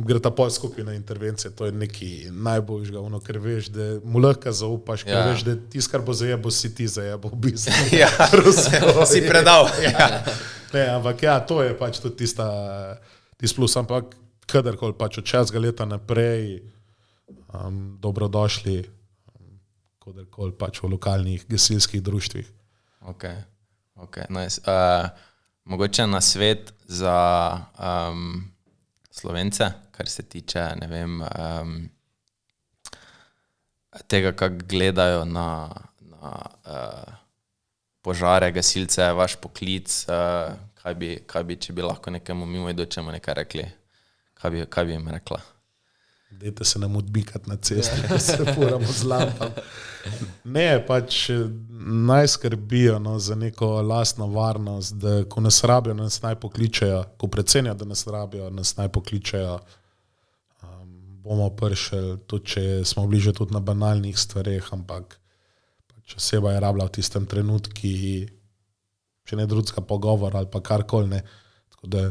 gre ta pol skupaj na intervencije. To je nekaj najboljšega, ker veš, da mu lahko zaupaš, ker veš, da tisto, kar bo zajebo, si ti zajebo v bistvu. Si predal. Ne, ampak to je pač tudi tisti plus, ampak kadarkoli pač od časga leta naprej, dobrodošli, kadarkoli pač v lokalnih gasilskih društvih. Ok, nice. Mogoče na svet za Slovence, kar se tiče, ne vem, tega, kako gledajo na požare, gasilce, vaš poklic, kaj bi, če bi lahko nekemu mimoidočemu nekaj rekli, kaj bi jim rekla? Dajte se nam odbikati na cesti, da se furamo z lampam. Ne, pač naj skrbijo za neko lastno varnost, da ko nas rabijo, nas naj pokličejo, ko precenjajo, da nas rabijo, nas naj pokličejo. Bomo prišli, tudi če smo bliže tudi na banalnih stvareh, ampak pač oseba je rabila v tistem trenutku, če ne drugega pogovor ali pa karkoli ne. Tako da,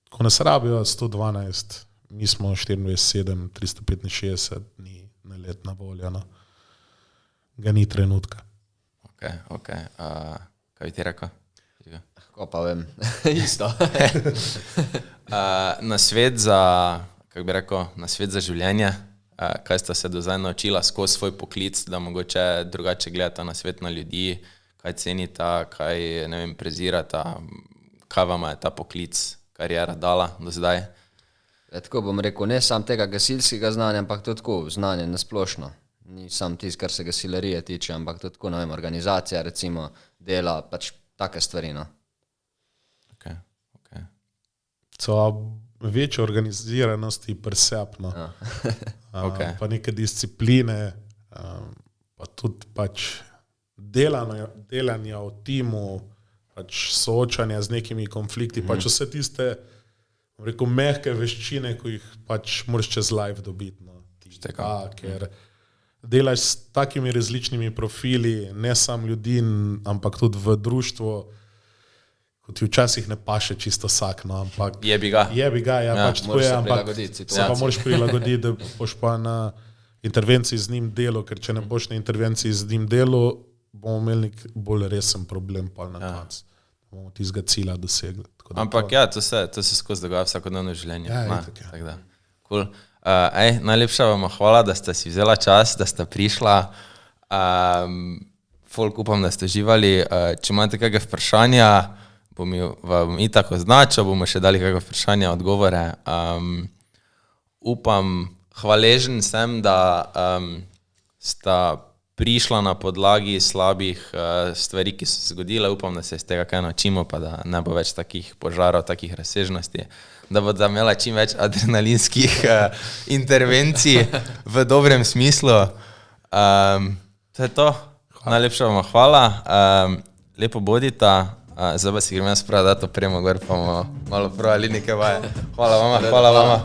ko nas rabijo 112, mi smo 24/7, 365 dni na let na voljo. No. Ga ni trenutka. Ok. Kaj bi ti rekel? Ko pa vem, isto. Na svet za, kako bi rekel, na svet za življenje, kaj sta se do zdaj naučila skozi svoj poklic, da mogoče drugače gledata na svet, na ljudi, kaj cenita, kaj, ne vem, prezirata, kaj vama je ta poklic, kariera dala do zdaj? Tako bom rekel, ne sam tega gasilskega znanja, ampak tudi tako znanje nasplošno. Ni sam tisto, kar se gasilerije tiče, ampak tudi tako, ne vem, organizacija, recimo, dela, pač take stvari, no. Ok. So večje organiziranosti presep, no. Pa neke discipline, pa tudi pač delanje v timu, pač soočanje z nekimi konflikti, pač vse tiste rekel, mehke veščine, ko jih pač moraš čez live dobiti. No. Ker delaš s takimi različnimi profili, ne samo ljudi, ampak tudi v društvu, ko ti včasih ne paše čisto vsak, no, ampak jebi ga, pač tako je, ampak se pa moraš prilagoditi, da boš pa na intervenciji z njim delo, ker če ne boš na intervenciji z njim delo, bomo imeli nek bolj resen problem pa na koncu. Bomo tistega cilja dosegli. Ampak to se skozi dogaja vsakodnevno življenje. Tako da. Cool. Najlepša vam hvala, da ste si vzela čas, da ste prišla. Folk upam, da ste uživali. Če imate kakšne vprašanja, vam itak označil, bomo še dali kakšne vprašanja, odgovore. Upam, hvaležen sem, da sta prišla na podlagi slabih stvari, ki so se zgodile. Upam, da se iz tega kaj naučimo, pa da ne bo več takih požarov, takih razsežnosti, da bo imela čim več adrenalinskih intervencij v dobrem smislu. To je to. Najlepša vam hvala. Lepo bodita. Zdaj pa si gremo jaz prav dati opremo gor, pa bomo malo pravili nekaj vaje. Hvala vama.